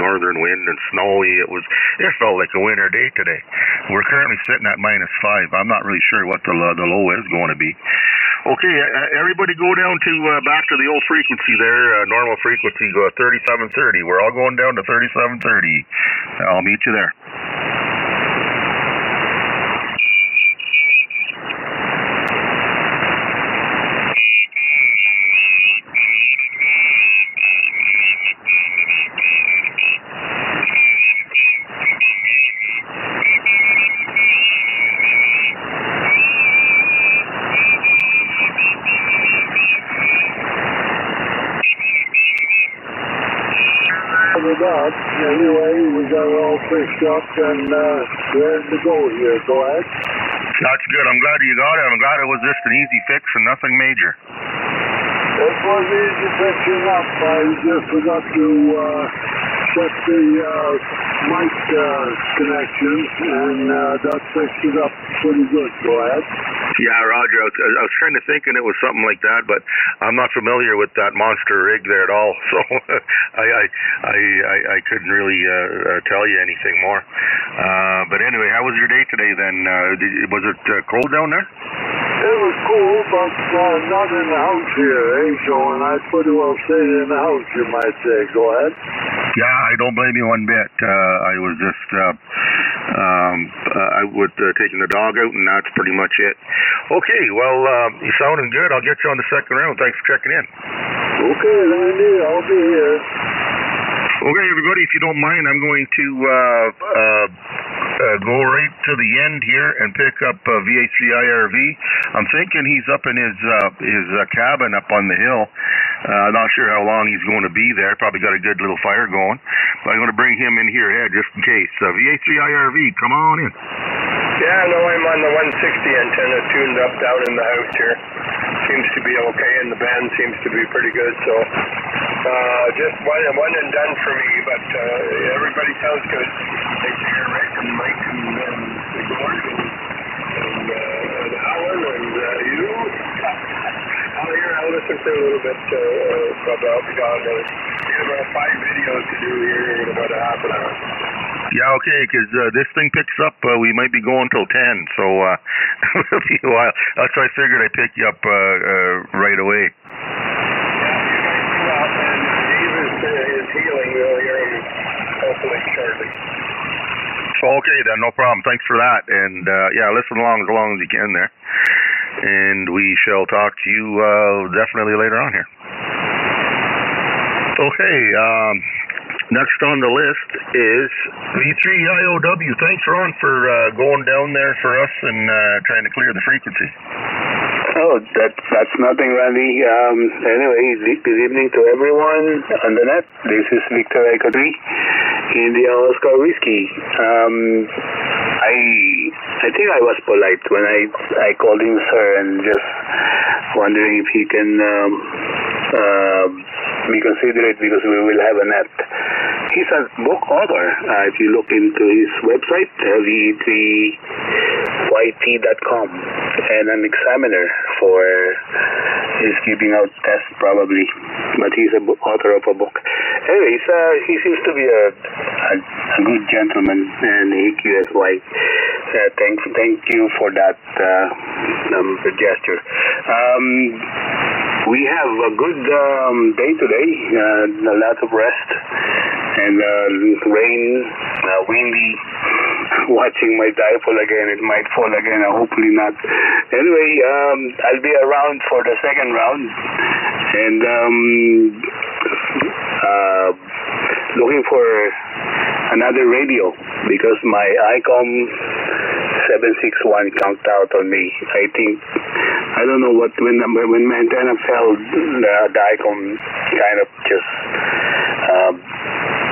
northern wind and snowy. It felt like a winter day today. We're currently sitting at -5. I'm not really sure what the low is going to be. Okay, everybody go down to back to the old frequency there, normal frequency, 3730. We're all going down to 3730. I'll meet you there. Anyway, we got it all fixed up and ready to go here. Go ahead. That's good. I'm glad you got it. I'm glad it was just an easy fix and nothing major. It was easy fixing up. I just forgot to check the mic connection, and that fixed it up pretty good. Go ahead. Yeah, Roger. I was kind of thinking it was something like that, but I'm not familiar with that monster rig there at all, so I couldn't really tell you anything more. But anyway, how was your day today then? Was it cold down there? It was cool, but not in the house here, eh? So, and I pretty well stayed in the house, you might say. Go ahead. Yeah, I don't blame you one bit. I was just taking the dog out, and that's pretty much it. Okay, well, you're sounding good. I'll get you on the second round. Thanks for checking in. Okay, Randy, I'll be here. Okay, everybody, if you don't mind, I'm going to go right to the end here and pick up VHCIRV. I'm thinking he's up in his cabin up on the hill. I'm not sure how long he's going to be there. Probably got a good little fire going. But I'm going to bring him in here ahead just in case. VHCIRV, come on in. Yeah, no, I'm on the 160 antenna tuned up down in the house here. Seems to be okay, and the band seems to be pretty good. So just one and done for me, but everybody sounds good. Thanks to your Rick and Mike and Gord and Alan and you. I'll listen for a little bit, but I'll be gone. We have about 5 videos to do here in about a half an hour. Yeah, okay, because this thing picks up, we might be going till 10, so it'll be a while. That's why I figured I'd pick you up right away. Yeah, you guys do well, and Dave is healing. We'll hear him hopefully shortly. Okay, then, no problem. Thanks for that. And, yeah, listen along as long as you can there. And we shall talk to you definitely later on here. Okay, next on the list is V3IOW. Thanks, Ron, for going down there for us and trying to clear the frequency. Oh, that's nothing, Randy. Anyway, good evening to everyone on the net. This is Victor Echo 3 in the Oscar Whiskey. I think I was polite when I called him sir and just wondering if he can be considerate because we will have a net. He's a book author. If you look into his website, v3yt.com, and an examiner for he's giving out tests probably, but he's a author of a book. Anyways, he seems to be a good gentleman and EQSY. Thank you for that gesture. We have a good day today, a lot of rest and rain, windy. Watching my dipole again, it might fall again, hopefully not. Anyway, I'll be around for the second round and looking for another radio because my ICOM 761 conked out on me. I don't know what, when my antenna fell, the ICOM kind of just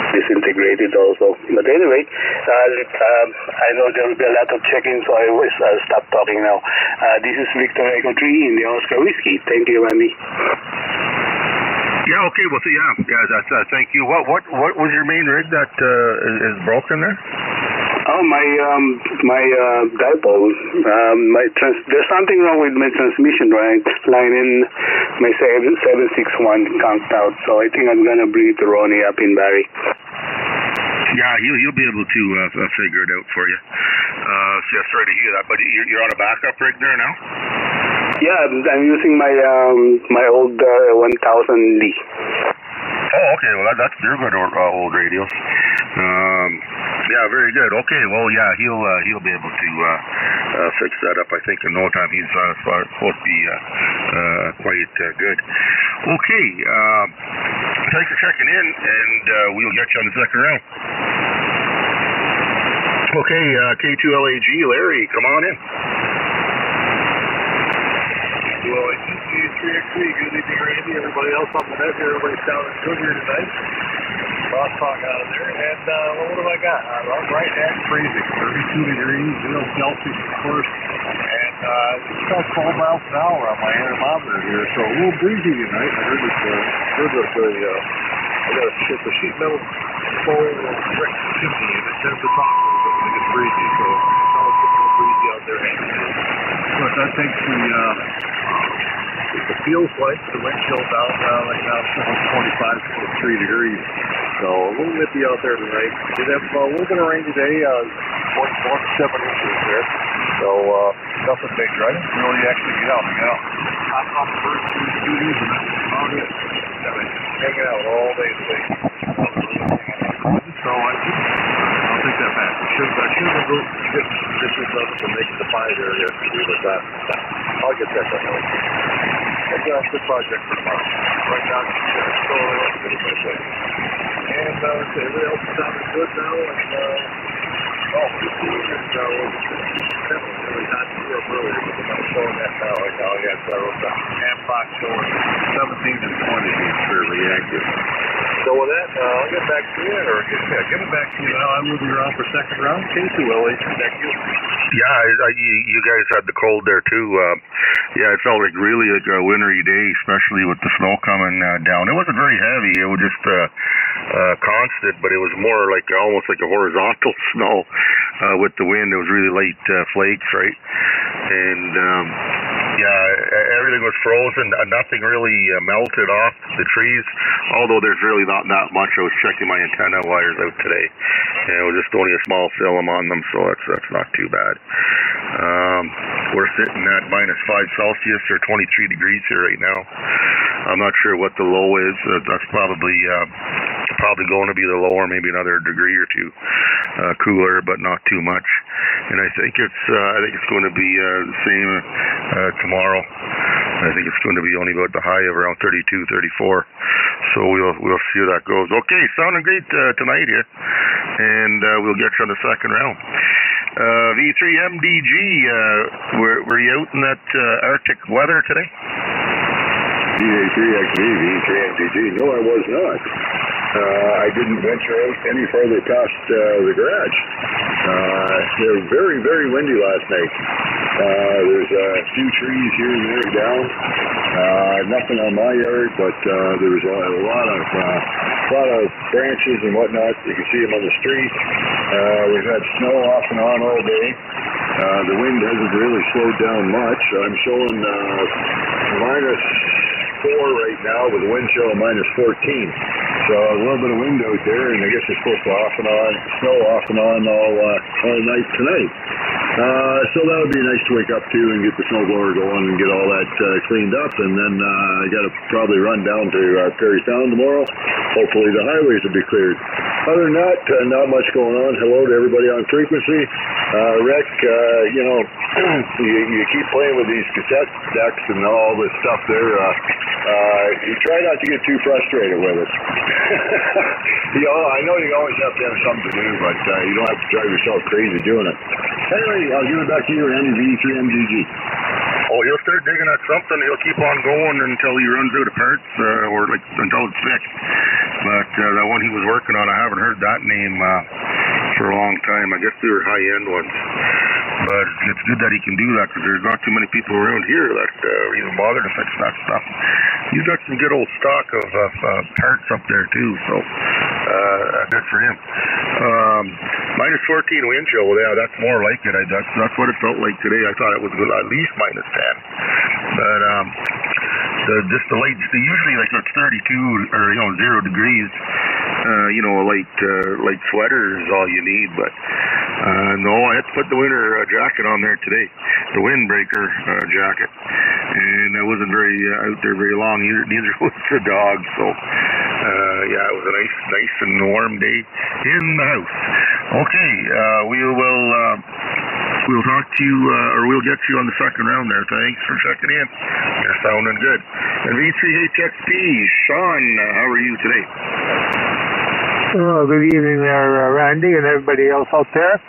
disintegrated also. But anyway, I know there will be a lot of checking, so I'll stop talking now. This is Victor Echo 3 in the Oscar Whiskey. Thank you, Randy. Yeah, okay, well, yeah, thank you. What was your main rig that is broken there? Oh, my dipole. There's something wrong with my transmission line in my 761 conked out, so I think I'm gonna bring it to Ronnie up in Barrie. Yeah, he'll be able to figure it out for you. Yeah, sorry to hear that, but you're on a backup rig there now? Yeah, I'm using my my old 1000D. Oh, okay. Well, they're good old radios. Yeah, very good. Okay, well, yeah, he'll be able to fix that up. I think in no time. He's supposed to be quite good. Okay, thanks for checking in, and we'll get you on the second round. Okay, K2LAG, Larry, come on in. Well, I just see 3XV. Good evening, Randy. Everybody else on the net here. Everybody's sounding good here tonight. Cross talk out of there. And what have I got? I'm right at freezing. 32 degrees, 0 Celsius, of course. And it's about 12 miles an hour on my anemometer here. So a little breezy tonight. I heard I got a sheet metal pole brick chimney, and it tends to talk a little bit when it gets breezy. So it's a little breezy out there. But that takes the feels like the wind chill down like now it's 25, 23 degrees. So a little nippy out there tonight. Did have a little bit of rain today, 7 inches there. So nothing major. I didn't really actually get out. Hop off the first 2 days and that's about it. Hanging out all day today. So I'll take that back. I should have been getting some dishes done to make the pie there yesterday, but I'll get that done. That's a good project for tomorrow. Right now, it's still a little bit of my day. And everybody else is sounding good now. And 15 and really not real earlier, but I'm showing that now. Right now, I got the Ambox showing 17 and 20 being fairly active. So with that, I'll get back to you, or give it back to you now. I will be around for second round. K2LAG, thank you. Yeah, you guys had the cold there too. Yeah, it felt like really like a wintry day, especially with the snow coming down. It wasn't very heavy. It was just constant, but it was more like almost like a horizontal snow with the wind. It was really light flakes, right? And yeah, everything was frozen. Nothing really melted off the trees, although there's really not that much. I was checking my antenna wires out today, and it was just only a small film on them, so that's not too bad. We're sitting at -5 Celsius or 23 degrees here right now. I'm not sure what the low is. That's probably going to be the low, or maybe another degree or two cooler, but not too much. And I think it's going to be the same tomorrow. I think it's going to be only about the high of around 32, 34. So we'll see how that goes. Okay, sounding great tonight here, and we'll get you on the second round. V3MDG, were you out in that Arctic weather today? V3XV, V3MDG. No, I was not. I didn't venture out any further past the garage. It was very, very windy last night. There's a few trees here and there down. Nothing on my yard, but there was a lot of branches and whatnot. You can see them on the street. We've had snow off and on all day. The wind hasn't really slowed down much. I'm showing -4 right now with a wind chill of -14. So a little bit of wind out there, and I guess it's supposed to snow off and on all night tonight. So that would be nice to wake up to and get the snowblower going and get all that cleaned up, and then I got to probably run down to Perry Sound tomorrow. Hopefully the highways will be cleared. Other than that, not much going on. Hello to everybody on frequency. Rick, you keep playing with these cassette decks and all this stuff there. You try not to get too frustrated with it. I know you always have to have something to do, but you don't have to drive yourself crazy doing it. Anyway, I'll give it back to you, Randy, V3MDG. Oh, he'll start digging at something. He'll keep on going until he runs out of parts, or until it's fixed. But that one he was working on, I haven't heard that name for a long time. I guess they were high-end ones. But it's good that he can do that, because there's not too many people around here that even bother to fix that stuff. He's got some good old stock of parts up there too, so good for him. -14 wind chill. Well, yeah, that's more like it. That's what it felt like today. I thought it was at least -10. But just the light, usually like it's 32 or 0 degrees. you know, a light sweater is all you need. But no, I had to put the winter jacket on there today, the windbreaker jacket, and I wasn't very out there very long. Neither was the dog. So yeah, it was a nice and warm day in the house. Okay, we'll talk to you, or we'll get you on the second round there. Thanks for checking in. You're sounding good. And V3HXP, Sean, how are you today? Good evening there, Randy, and everybody else out there.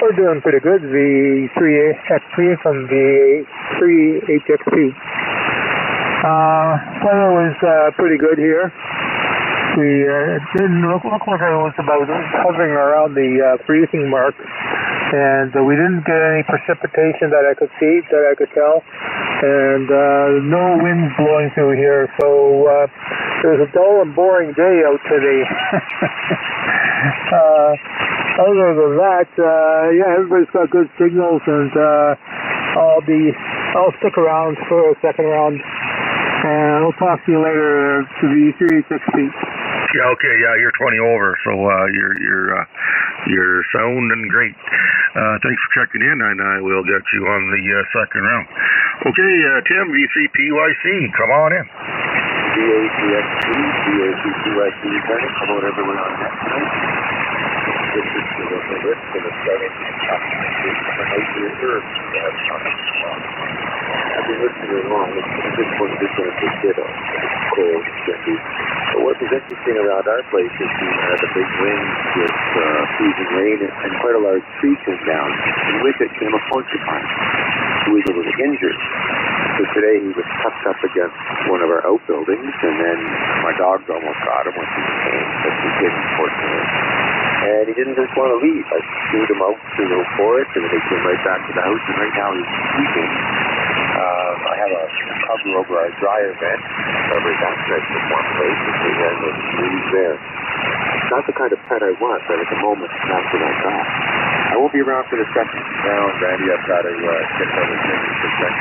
We're doing pretty good. V3HXP from V3HXP. Weather was pretty good here. We didn't look like it was about hovering around the freezing mark, and we didn't get any precipitation that I could see, that I could tell, and no winds blowing through here, so it was a dull and boring day out today. Other than that, yeah, everybody's got good signals, and I'll stick around for a second round, and I'll talk to you later to V3HXP. Yeah, okay, yeah, you're 20 over, so you're sounding great. Thanks for checking in, and I will get you on the second round. Okay, Tim, V3PYC, come on in. V3HXP, V3PYC, come on everyone on that tonight. This is the risk of the starting I've been listening along. This one is going to sit on cold, gently. But what is interesting around our place is the big winds with freezing rain and quite a large tree came down, and with it came a porcupine who was a little injured. So today he was tucked up against one of our outbuildings, and then my dogs almost got him when he came, but he didn't, fortunately. And he didn't just want to leave. I shooed him out to the forest, and then he came right back to the house, and right now he's sleeping. I have a cover over our dryer vent, covering that nice in one place, and he has a breeze there. It's not the kind of pet I want, but at the moment, that's what I got. I won't be around for the second round, Randy. I've got to get other things for second.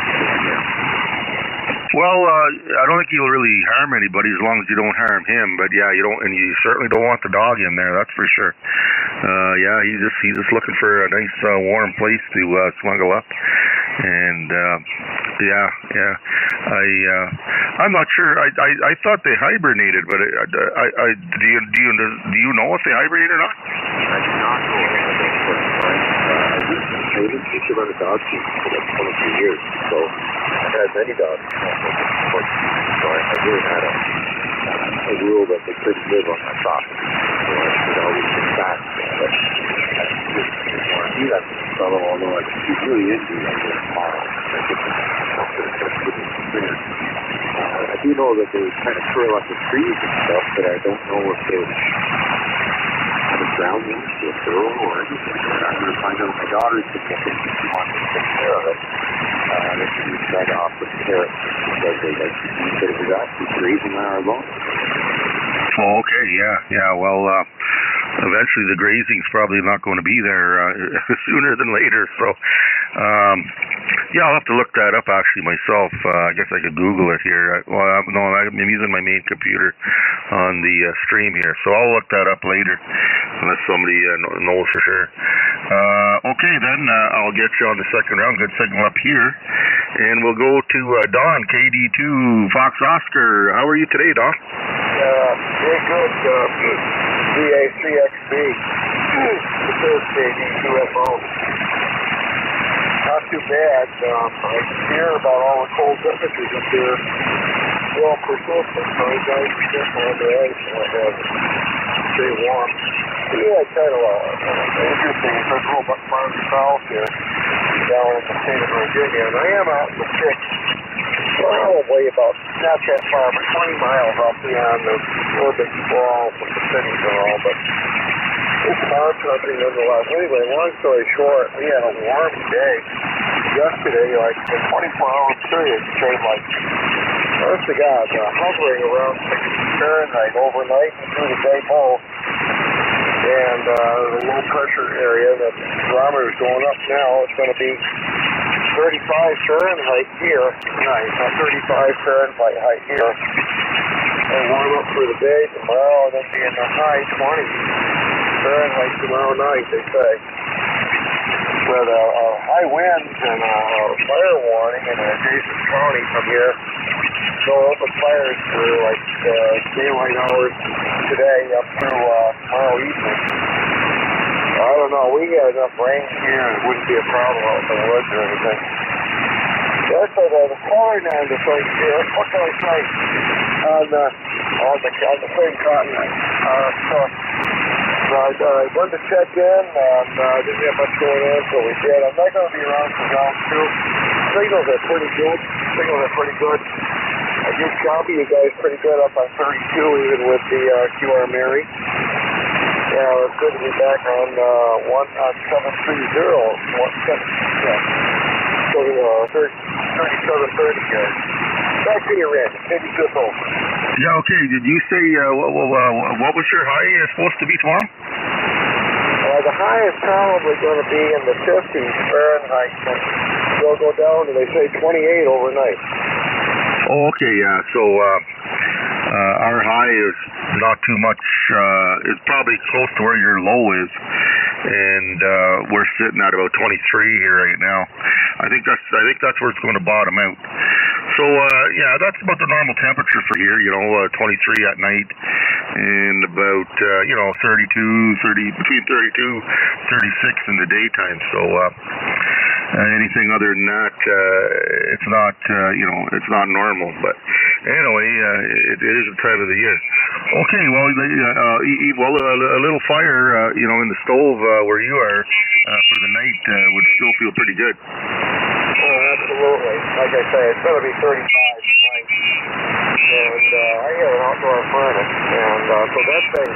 Well, I don't think he'll really harm anybody as long as you don't harm him. But yeah, you don't, and you certainly don't want the dog in there. That's for sure. Yeah, he's just looking for a nice warm place to snuggle up. And yeah, I'm not sure. I thought they hibernated, but do you know if they hibernate or not? I do not know. I used to run a dog team for like 22 years, so I've had many dogs. So I really had a rule that they couldn't live on my property. So I should always get back. But I just didn't want to do that to the fellow, although he's really into it tomorrow. I think it's something that's pretty clear. I do know that they kind of curl up the trees and stuff, but I don't know if they have a ground to a girl or anything. I'm going to find out. My daughter's been looking. She wants to take care of it. They should be trying to offer carrots because they like to eat, but it was actually grazing on our lawn. Oh, okay, yeah. Well, eventually the grazing's probably not going to be there sooner than later. So, yeah, I'll have to look that up actually myself. I guess I could Google it here. Well, no, I'm using my main computer on the stream here, so I'll look that up later unless somebody knows for sure. Okay, then I'll get you on the second round. Good signal up here, and we'll go to Don, KD2 Fox Oscar. How are you today, Don? Very good. VA3XB. The first KD2FO. Not too bad. I hear about all the cold temperatures up there. Well, persistent, so you guys are careful on the ice and stay warm. Yeah, kind of interesting. It's a little bit farther south here, down in the state of Virginia, and I am out in the sticks. Probably about, not that far, but 20 miles off beyond the urban sprawl with the cities and all, but it's farm country nonetheless. Anyway, long story short, we had a warm day. Yesterday, like in 24-hour period, it came like, honest to God, hovering around 60 Fahrenheit overnight and through the day both. And the low pressure area, the barometer is going up now. It's going to be 35 Fahrenheit here tonight, 35 Fahrenheit here. and warm up for the day tomorrow, and then be in the high 20s Fahrenheit tomorrow night, they say. With high winds and a fire warning in an adjacent county from here. So open fires for like daylight hours today up through tomorrow evening. I don't know, we got enough rain here and it wouldn't be a problem out in the woods or anything. That's the pouring on the thing here. What can I say? On the same continent. I wanted to check in and didn't have much going on, so we did. I'm not going to be around for round 2. Signals are pretty good. I did copy you guys pretty good up on 32, even with the QR Mary. Yeah, it's good to be back on 730. So 3730 here. Back to you, Red. Maybe just over. Yeah, okay. Did you say, what was your high supposed to be tomorrow? The high is probably going to be in the 50s Fahrenheit. It'll go down to, they say, 28 overnight. Oh, okay, yeah. So, our high is not too much, it's probably close to where your low is. And, we're sitting at about 23 here right now. I think that's where it's going to bottom out. So, yeah, that's about the normal temperature for here, 23 at night and about, between 32, 36 in the daytime. So, anything other than that, it's not, it's not normal. But anyway, it is the time of the year. Okay, well, a little fire, in the stove where you are for the night would still feel pretty good. Oh, absolutely. Like I say, it's going to be 35 tonight. And I have an outdoor furnace. And so that thing,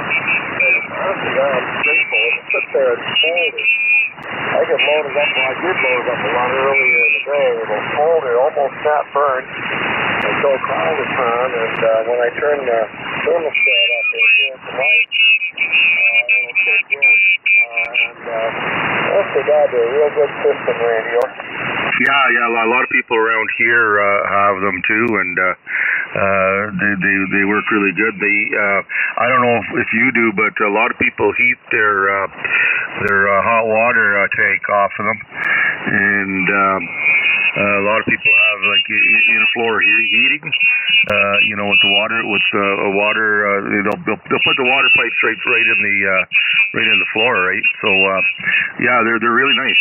honestly, I'm grateful. It sits there and folded. I could load it up. Well, I did load it up a lot earlier in the day. It was folded, almost not burned. Until call was on. And when I turn the thermostat up here tonight, it'll kick in. Honest to God, they're a real good system, radio. Yeah, a lot of people around here have them too, and they work really good. I don't know if you do, but a lot of people heat their hot water tank off of them, and a lot of people have like in floor heating. With the water, they'll put the water pipes right in the floor, right? So yeah, they're really nice.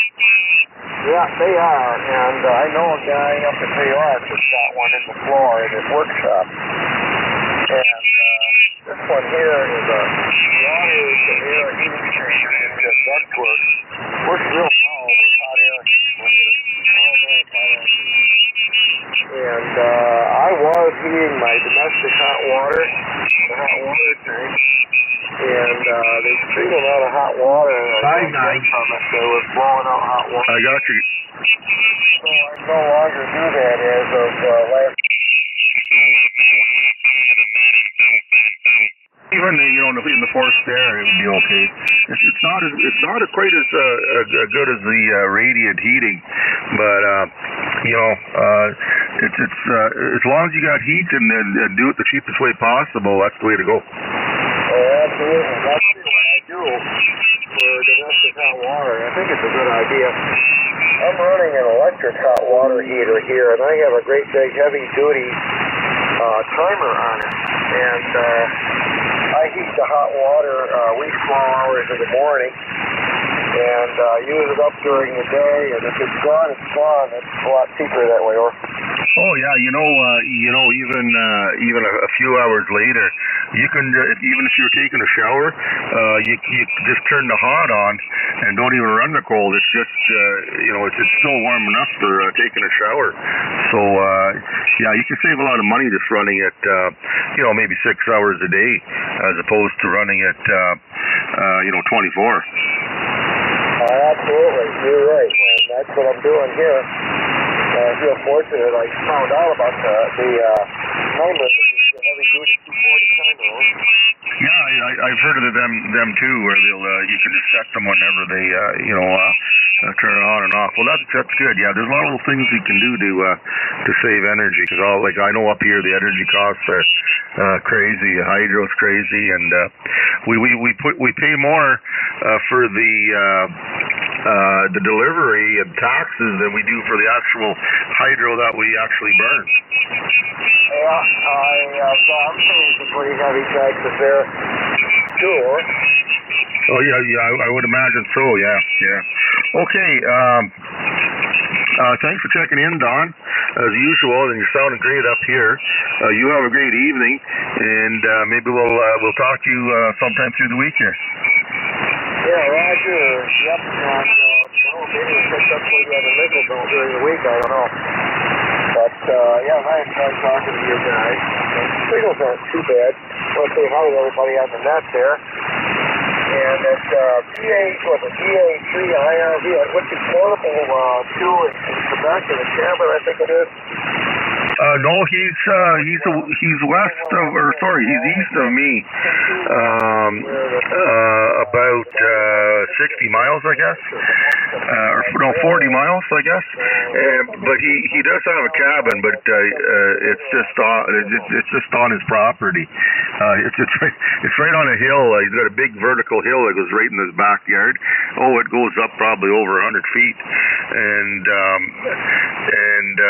Yeah, they are, and I know a guy up in New York that's got one in the floor in his workshop. And this one here is a water to air heat exchanger into ductwork. Works real well with hot air. And I was heating my domestic hot water, the hot water tank. And the extreme amount of hot water from it, so it was blowing out hot water. I got you. So I no longer do that as of last. Even in the forest there, it would be okay. It's not quite as good as the radiant heating, but it's as long as you got heat and do it the cheapest way possible, that's the way to go. Oh, absolutely. That's what I do for domestic hot water. I think it's a good idea. I'm running an electric hot water heater here, and I have a great big heavy-duty timer on it. And I heat the hot water wee small hours in the morning, and use it up during the day. And if it's gone, it's gone. It's a lot cheaper that way. Oh yeah, even a few hours later, you can even if you're taking a shower, you just turn the hot on and don't even run the cold. It's just it's still warm enough for taking a shower. So yeah, you can save a lot of money just running it maybe 6 hours a day as opposed to running it 24. Absolutely, you're right, and that's what I'm doing here. I feel fortunate. I found out about the timer, the heavy-duty 240 timer. Yeah, I've heard of them too, where you can just set them whenever they turn it on and off. Well, that's good. Yeah, there's a lot of little things you can do to save energy, because like I know up here the energy costs are crazy. Hydro's crazy, and we pay more for the delivery and taxes than we do for the actual hydro that we actually burn. Yeah, I'm paying some pretty heavy taxes there too. Oh yeah, I would imagine so. Yeah. Okay. Thanks for checking in, Don. As usual, and you're sounding great up here. You have a great evening, and maybe we'll talk to you sometime through the week here. Yeah, Roger. Yep. And maybe we'll catch up with you at a little during the week. I don't know. But yeah, I enjoyed talking to you guys. Signals aren't too bad. I want to say hi to everybody on the net there. And it's GA3 IRV, what's the portable 2 in Quebec in the Chamber, I think it is. No, he's west of, or sorry, he's east of me, about 60 miles, I guess, or no, 40 miles, I guess. But he does have a cabin, but it's just on his property. It's right on a hill. He's got a big vertical hill that goes right in his backyard. Oh, it goes up probably over 100 feet, and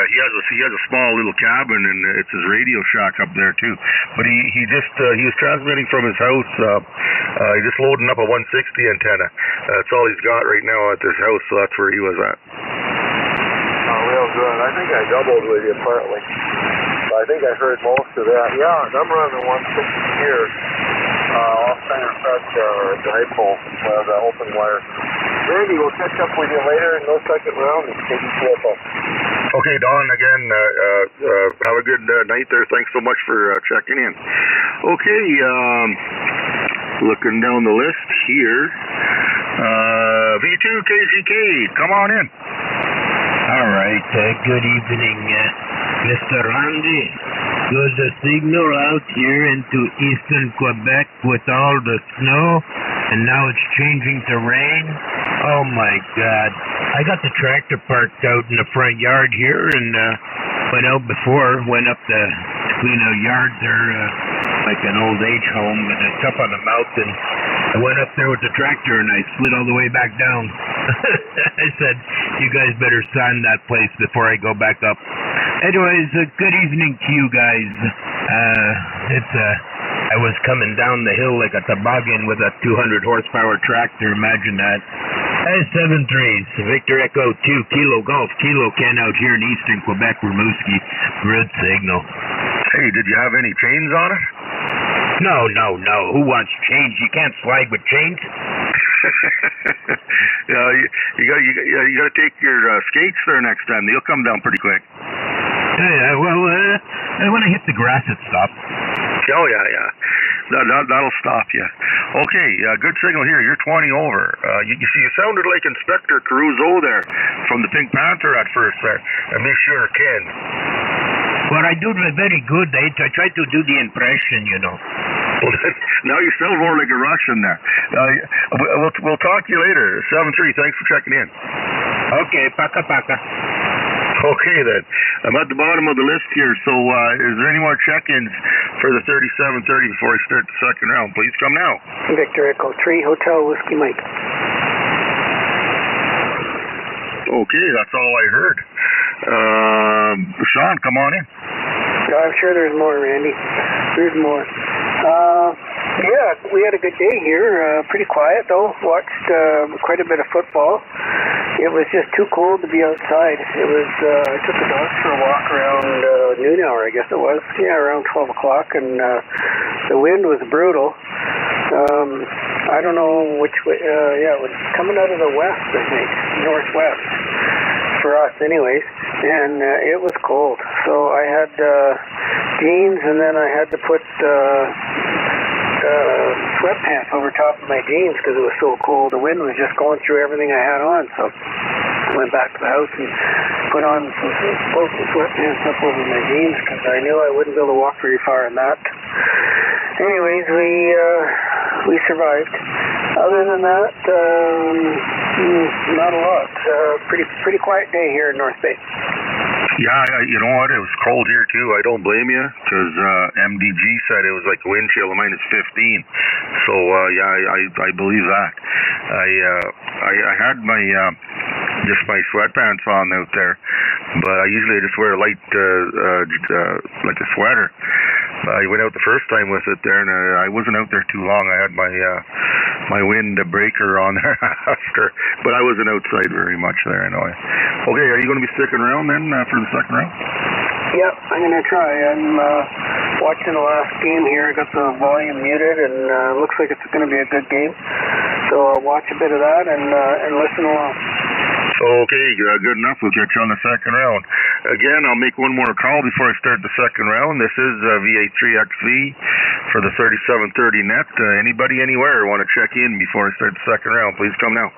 he has a small little cabin, and it's his radio shack up there too. But he was transmitting from his house. He just loading up a 160 antenna. That's all he's got right now at this house, so that's where he was at. Oh, real good. I think I doubled with you partly. I think I heard most of that. Yeah, I'm running 160 here. Off center set dipole with the open wire. Randy, we'll catch up with you later in no second round and take you CFO. Okay, Don, again, have a good night there. Thanks so much for checking in. Okay, looking down the list here. V2KZK, come on in. All right, good evening, Mr. Randy. Good signal out here into eastern Quebec with all the snow, and now it's changing to rain. Oh my God. I got the tractor parked out in the front yard here, and went out before, went up to clean a yard there, like an old age home, and it's up on the mountain. I went up there with the tractor and I slid all the way back down. I said, you guys better sand that place before I go back up. Anyways, good evening to you guys. I was coming down the hill like a toboggan with a 200 horsepower tractor, imagine that. 7-3, Victor Echo 2, Kilo Golf, Kilo Ken out here in eastern Quebec, Rimouski. Good signal. Hey, did you have any chains on it? No. Who wants chains? You can't slide with chains. Yeah, you got to take your skates there next time. They'll come down pretty quick. Yeah, well, when I hit the grass, it stops. Oh, yeah. That'll stop you. Okay, good signal here. You're 20 over. You sounded like Inspector Caruso there from the Pink Panther at first there. And be sure, Ken. Well, I do very good. I try to do the impression, you know. Well, now you sound more like a Russian there. We'll talk to you later. 7-3, thanks for checking in. Okay, paka. Okay, then. I'm at the bottom of the list here, so is there any more check-ins for the 3730 before I start the second round? Please come now. Victor Echo 3, Hotel Whiskey Mike. Okay, that's all I heard. Sean, come on in. I'm sure there's more, Randy. There's more. Yeah, we had a good day here. Pretty quiet, though. Watched quite a bit of football. It was just too cold to be outside. It was, I took the dogs for a walk around noon hour, I guess it was. Yeah, around 12 o'clock, and the wind was brutal. I don't know which way, it was coming out of the west, I think, northwest, for us anyways, and it was cold. So I had jeans, and then I had to put sweatpants over top of my jeans because it was so cold. The wind was just going through everything I had on, so I went back to the house and put on some sweatpants up over my jeans because I knew I wouldn't be able to walk very far in that. Anyways, we survived. Other than that, not a lot. Pretty quiet day here in North Bay. Yeah, you know what? It was cold here too. I don't blame you, because MDG said it was like a wind chill of -15. So yeah, I believe that. I had my just my sweatpants on out there, but I usually just wear a light like a sweater. I went out the first time with it there, and I wasn't out there too long. I had my wind breaker on there after, but I wasn't outside very much there anyway. Okay, are you going to be sticking around then for the second round? Yep, I'm going to try. I'm watching the last game here. I got the volume muted, and looks like it's going to be a good game. So I'll watch a bit of that and listen along. Okay, good enough. We'll get you on the second round. Again, I'll make one more call before I start the second round. This is VA3XV for the 3730 net. Anybody, anywhere want to check in before I start the second round, please come now.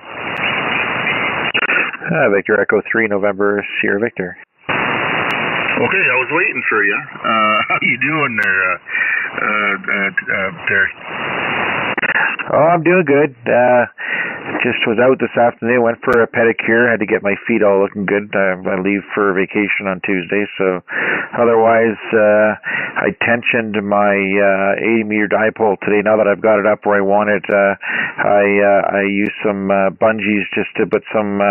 Victor Echo 3, November, Sierra Victor. Okay, I was waiting for you. How you doing there, Terry? Oh, I'm doing good. Just was out this afternoon, went for a pedicure, had to get my feet all looking good. I leave for vacation on Tuesday, so otherwise I tensioned my 80-meter dipole today. Now that I've got it up where I want it, I used some bungees just to put some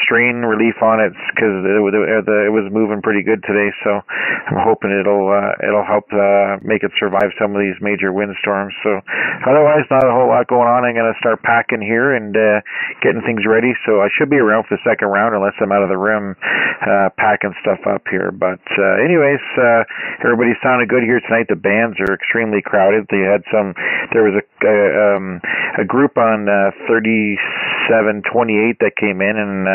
strain relief on it, because it was moving pretty good today, so I'm hoping it'll help make it survive some of these major windstorms. So otherwise, not a whole lot going on. I'm going to start packing here and getting things ready, so I should be around for the second round unless I'm out of the room packing stuff up here. But anyways, everybody sounded good here tonight. The bands are extremely crowded. There was a group on 3728 that came in, and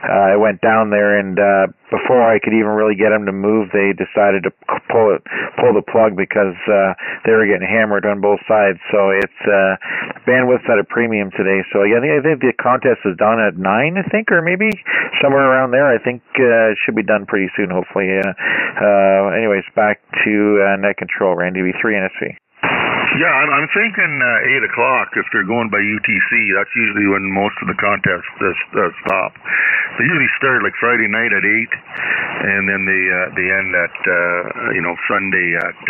I went down there, and before I could even really get them to move, they decided to pull the plug because they were getting hammered on both sides. So it's bandwidth's at a premium today. So yeah, I think the contest is done at 9, I think, or maybe somewhere around there. I think it should be done pretty soon, hopefully. Anyways, back to net control, Randy V3 NSV. Yeah, I'm thinking 8 o'clock if they're going by UTC. That's usually when most of the contests stop. They usually start like Friday night at 8, and then they end at Sunday at 8,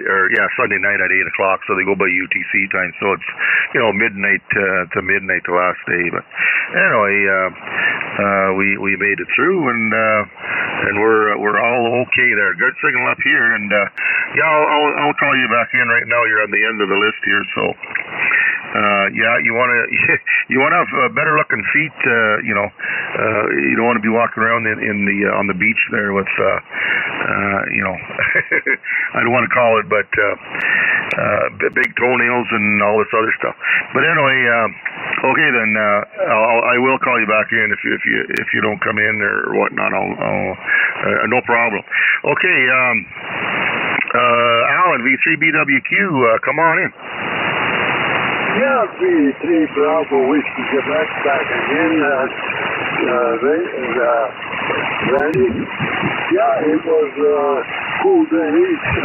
or Sunday night at 8 o'clock. So they go by UTC time. So it's midnight to midnight the last day. But anyway, we made it through, and we're all okay there. Good signal up here, and I'll call you back in right now. You're on the end of the list here, so you want to have better looking feet. You don't want to be walking around on the beach there with I don't want to call it, but big toenails and all this other stuff. But anyway, okay then. I will call you back in if you don't come in or whatnot. I'll no problem. Okay. Alan, V3BWQ, come on in. Yeah, V3 Bravo Whiskey Quebec back again. Randy? Yeah, it was cool day.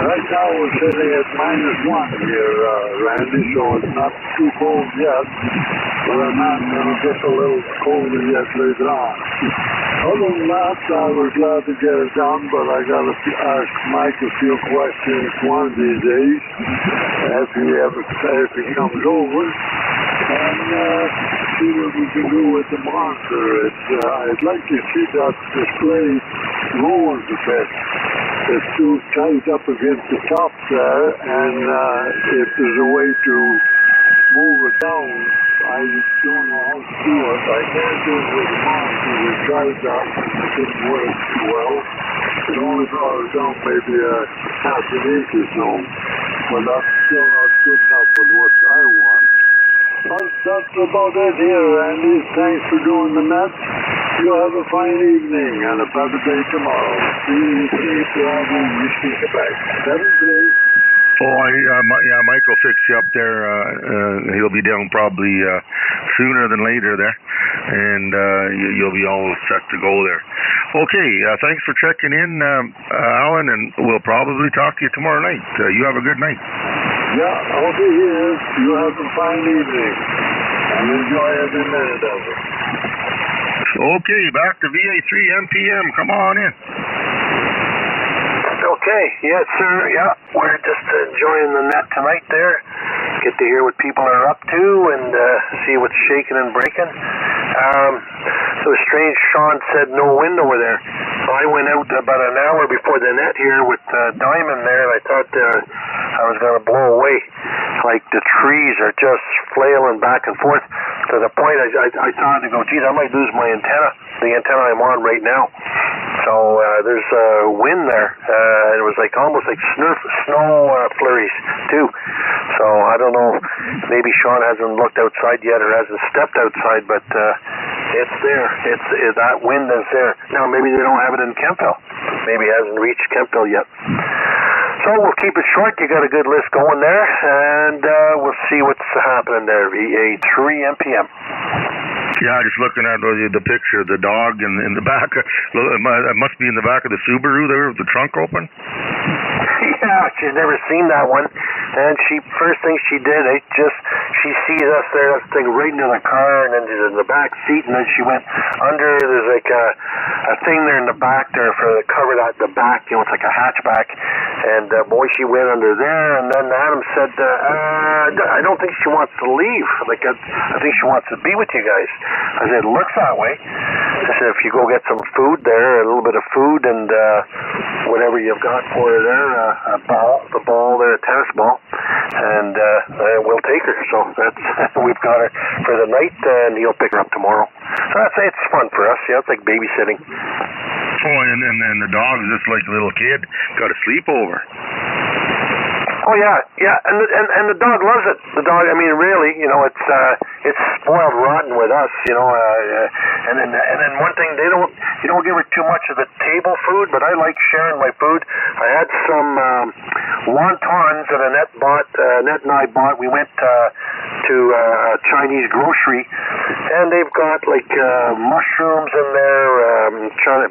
Right now we're sitting at -1 here, Randy, so it's not too cold yet. But I'm not going to get a little colder yet later on. Other than that, I was glad to get it done, but I got to ask Mike a few questions one of these days, if he comes over, and see what we can do with the monitor. I'd like to see that display rolling a bit. It's too tight up against the top there, and if there's a way to move it down, I don't know how to do it. I can't do it with the monitor. We tried that. It didn't work too well. It only brought it down maybe a half an inch or so. But that's still not good enough with what I want. That's about it here, Randy. Thanks for doing the net. You have a fine evening and a better day tomorrow. See you back. 7-3. Oh, Mike will fix you up there. He'll be down probably sooner than later there, and you'll be all set to go there. Okay, thanks for checking in, Alan, and we'll probably talk to you tomorrow night. You have a good night. Yeah, over here. You have a fine evening. And enjoy every minute of it. Okay, back to VA3 MPM. Come on in. Okay, yes, sir. Yeah, we're just enjoying the net tonight there. Get to hear what people are up to and see what's shaking and breaking. So strange, Sean said no wind over there. So I went out about an hour before the net here with Diamond there, and I thought I was going to blow away. Like the trees are just flailing back and forth to the point I thought to go, geez, I might lose my antenna, the antenna I'm on right now. So there's wind there. It was like almost like snow flurries too. So I don't know, maybe Sean hasn't looked outside yet or hasn't stepped outside, but it's there. That wind is there. Now maybe they don't have it in Kempville. Maybe it hasn't reached Kempville yet. So we'll keep it short. You got a good list going there, and we'll see what's happening there. VA3 MPM. Yeah, just looking at the picture, the dog in the back. It must be in the back of the Subaru there with the trunk open. Yeah, she's never seen that one. And first thing she did, she sees us there, that thing right into the car, and then she's in the back seat, and then she went under, there's like a thing there in the back there for the cover that the back, it's like a hatchback. And boy, she went under there, and then Adam said, I don't think she wants to leave. Like, I think she wants to be with you guys. I said, it looks that way. I said, if you go get some food there, a little bit of food, and whatever you've got for her there, the ball there, a tennis ball, and we'll take her. So that's we've got her for the night, and he'll pick her up tomorrow. So it's fun for us. Yeah, it's like babysitting. Oh, and the dog's just like a little kid, got a sleepover. Oh yeah, and the dog loves it. The dog, I mean, really, it's spoiled rotten with us, and then one thing, you don't give her too much of the table food, but I like sharing my food. I had some wontons that Annette and I bought. We went to a Chinese grocery, and they've got like mushrooms in there,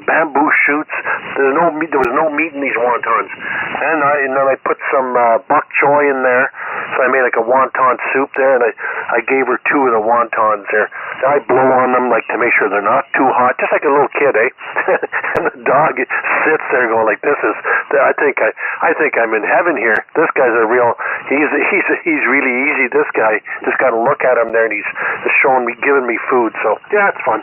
bamboo shoots. There was no meat in these wontons, and then I put some bok choy in there, so I made like a wonton soup there, and I gave her 2 of the wontons there. I blow on them like to make sure they're not too hot, just like a little kid, eh? And the dog sits there going like, "This is, I think I'm in heaven here. This guy's a real, he's really easy. This guy, just got to look at him there, and he's giving me food. So yeah, it's fun."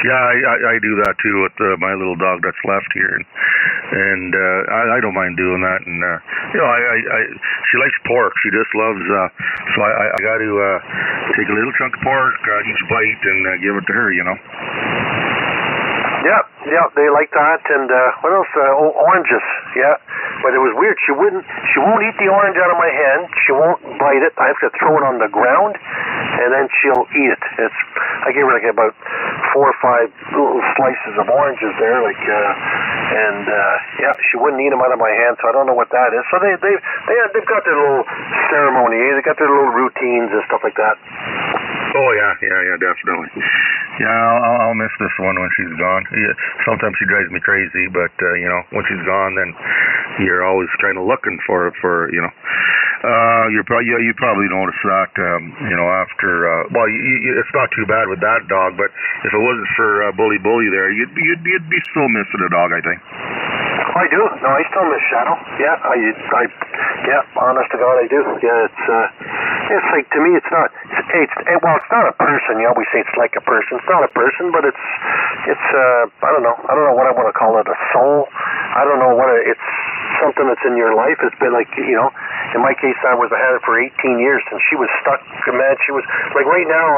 Yeah, I do that too with my little dog that's left here, and I don't mind doing that. And she likes pork. She just loves. So I got to take a little chunk of pork each bite and give it to her. Yeah, they like that. And what else? Oranges. Yeah, but it was weird. She won't eat the orange out of my hand. She won't bite it. I have to throw it on the ground, and then she'll eat it. I gave her like about 4 or 5 little slices of oranges there, she wouldn't eat them out of my hand. So I don't know what that is. So they've got their little ceremony. They got their little routines and stuff like that. Oh yeah, definitely. Yeah, I'll miss this one when she's gone. Yeah, sometimes she drives me crazy, but when she's gone, then you're always kind of looking for you probably noticed that after it's not too bad with that dog, but if it wasn't for Bully there, you'd be still missing a dog, I think. I do. No, I still miss Shadow. Yeah, honest to God, I do. Yeah, it's like, to me, it's not a person. You always say it's like a person. It's not a person, but it's I don't know what I want to call it, a soul. I don't know it's something that's in your life. It's been like, in my case, I had it for 18 years, and she was stuck, man. She was, like right now,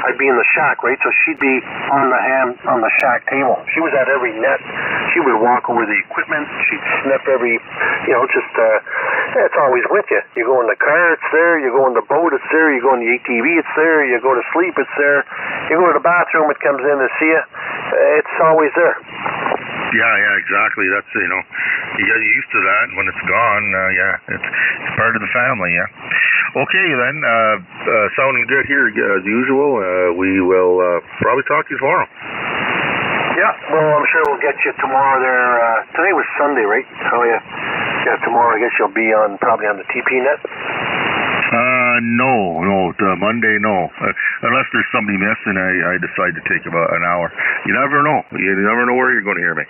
I'd be in the shack, right? So she'd be on the shack table. She was at every net. She would walk over the equipment. She'd sniff every, it's always with you. You go in the car, it's there. You go in the boat, it's there. You go in the ATV, it's there. You go to sleep, it's there. You go to the bathroom, it comes in to see you. It's always there. Yeah, exactly. That's, you get used to that. When it's gone, it's part of the family, yeah. Okay, then, sounding good here as usual. We will probably talk to you tomorrow. Yeah, well, I'm sure we'll get you tomorrow there. Today was Sunday, right? Oh, yeah. Yeah, tomorrow I guess you'll be on probably on the TP net. No, Monday, no. Unless there's somebody missing, I decide to take about an hour. You never know. You never know where you're going to hear me.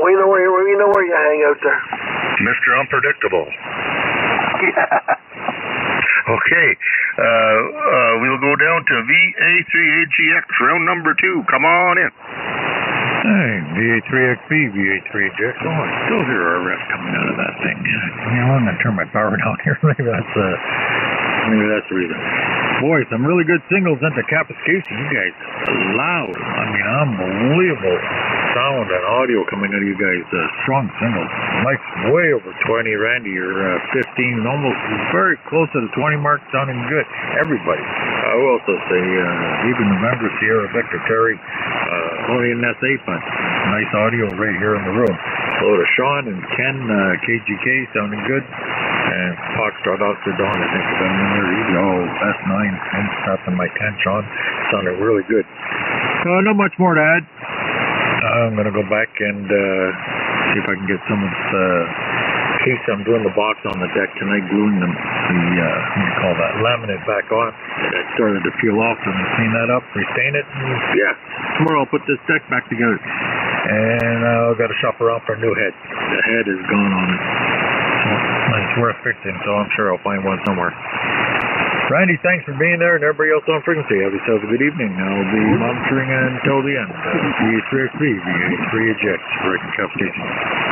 We know where you hang out there. Mr. Unpredictable. Okay. We'll go down to VA3AGX, round number 2. Come on in. Hey, VA3XB, VA3AGX. Oh, I still hear a rep coming out of that thing. I'm going to turn my power down here. Maybe that's the reason. Boy, some really good singles into Capiscation. You guys are loud. I mean, unbelievable sound and audio coming out of you guys. Strong singles. Mike's way over 20. Randy, you're 15, almost very close to the 20 mark, sounding good. Everybody. I will also say, even November, Sierra, Victor, Terry, only in that 8, but nice audio right here in the room. Hello to Sean and Ken, KGK, sounding good. And Foxtrot Oscar Dawn, I think, down in there. S9, and that's in my 10, Sean. Sounding really good. Not much more to add. I'm going to go back and see if I can get some of the case. I'm doing the box on the deck tonight, gluing the what do you call that, laminate back on. It started to peel off, and clean that up, restain it, and yeah, tomorrow I'll put this deck back together. And I've got to shop around for a new head. The head is gone on it. So it's worth fixing, so I'm sure I'll find one somewhere. Randy, thanks for being there, and everybody else on frequency. Have yourselves a good evening. I'll be monitoring until the end. VA3XB, VA3AGX, right in Capistation.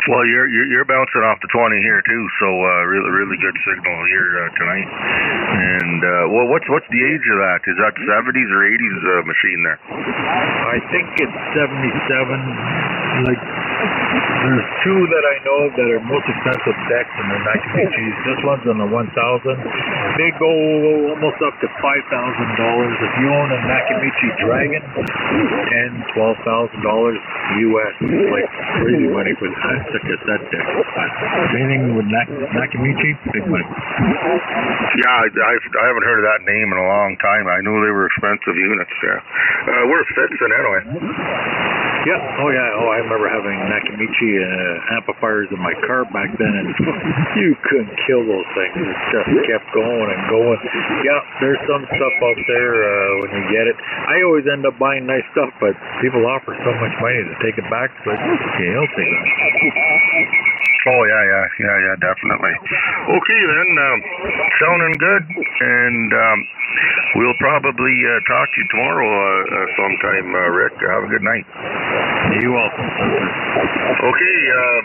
Well, you're bouncing off the 20 here too, so really good signal here tonight. And well, what's the age of that? Is that 70s or 80s machine there? I think it's 77. Like, there's 2 that I know that are most expensive decks, and they're Nakamichis. This one's on the 1,000. They go almost up to $5,000. If you own a Nakamichi Dragon, $10,000, $12,000 US. It's like crazy money for that cassette deck. Anything with Nakamichi, big money. Yeah, I haven't heard of that name in a long time. I knew they were expensive units. Yeah, we're fixing anyway. Yeah. Oh, yeah. Oh, I remember having Nakamichi amplifiers in my car back then, and you couldn't kill those things. It just kept going and going. Yeah, there's some stuff out there when you get it. I always end up buying nice stuff, but people offer so much money to take it back. But okay, I'll take it. Oh, yeah, definitely. Okay, then, sounding good, and we'll probably talk to you tomorrow sometime, Rick. Have a good night. You also. Okay,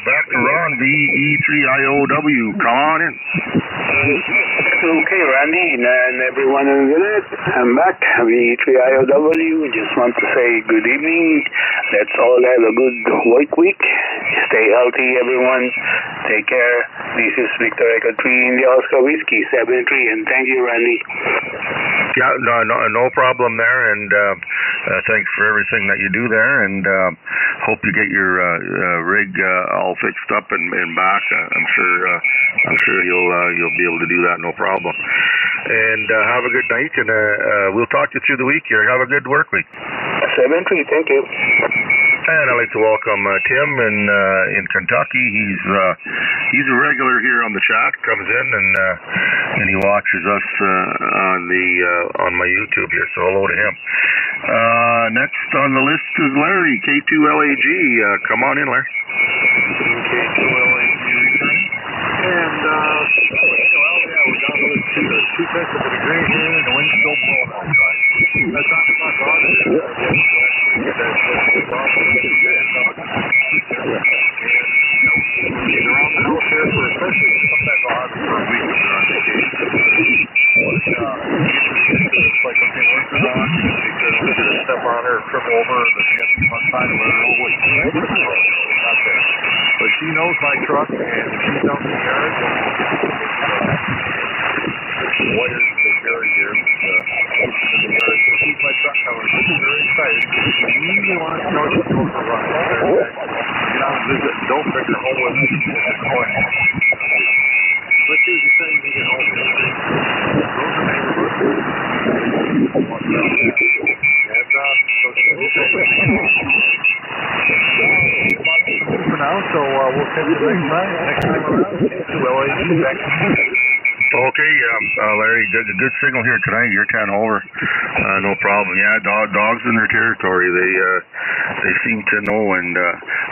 back to Ron, VE3IOW. Come on in. Okay, Randy, and everyone in the net. I'm back. VE3IOW. Just want to say good evening. Let's all have a good work week. Stay healthy, everyone. Take care. This is Victor Echo 3 in the Oscar Whiskey 73, and thank you, Randy. Yeah, no problem there, and thanks for everything that you do there, and hope you get your rig all fixed up and back. I'm sure you'll be able to do that, no problem. And have a good night, and we'll talk to you through the week here. Have a good work week. 73, thank you. And I'd like to welcome Tim in Kentucky. He's a regular here on the chat. Comes in and he watches us on my YouTube here. So hello to him. Next on the list is Larry, K2LAG. Come on in, Larry. K2LAG returning. And we got those 2 tenths of a degree here, and the wind's still blowing outside. I talked about God they're on the house here for especially sometimes I'll have it for a week if they're on vacation. It's like when they work on because we're going to step on her or trip over the ship on side of her not there. But she knows my truck, and she's out in the yard. What is the carry here? Keep my truck covered. She's very excited. She really wants to know what's going to run. Get out and visit. Don't bring her home with us. Let's do the same thing at home. And so for now, so we'll catch you next time around. WSJT back to you. Okay, Larry, good signal here tonight. You're 10 over. No problem. Yeah, dogs in their territory. They seem to know, and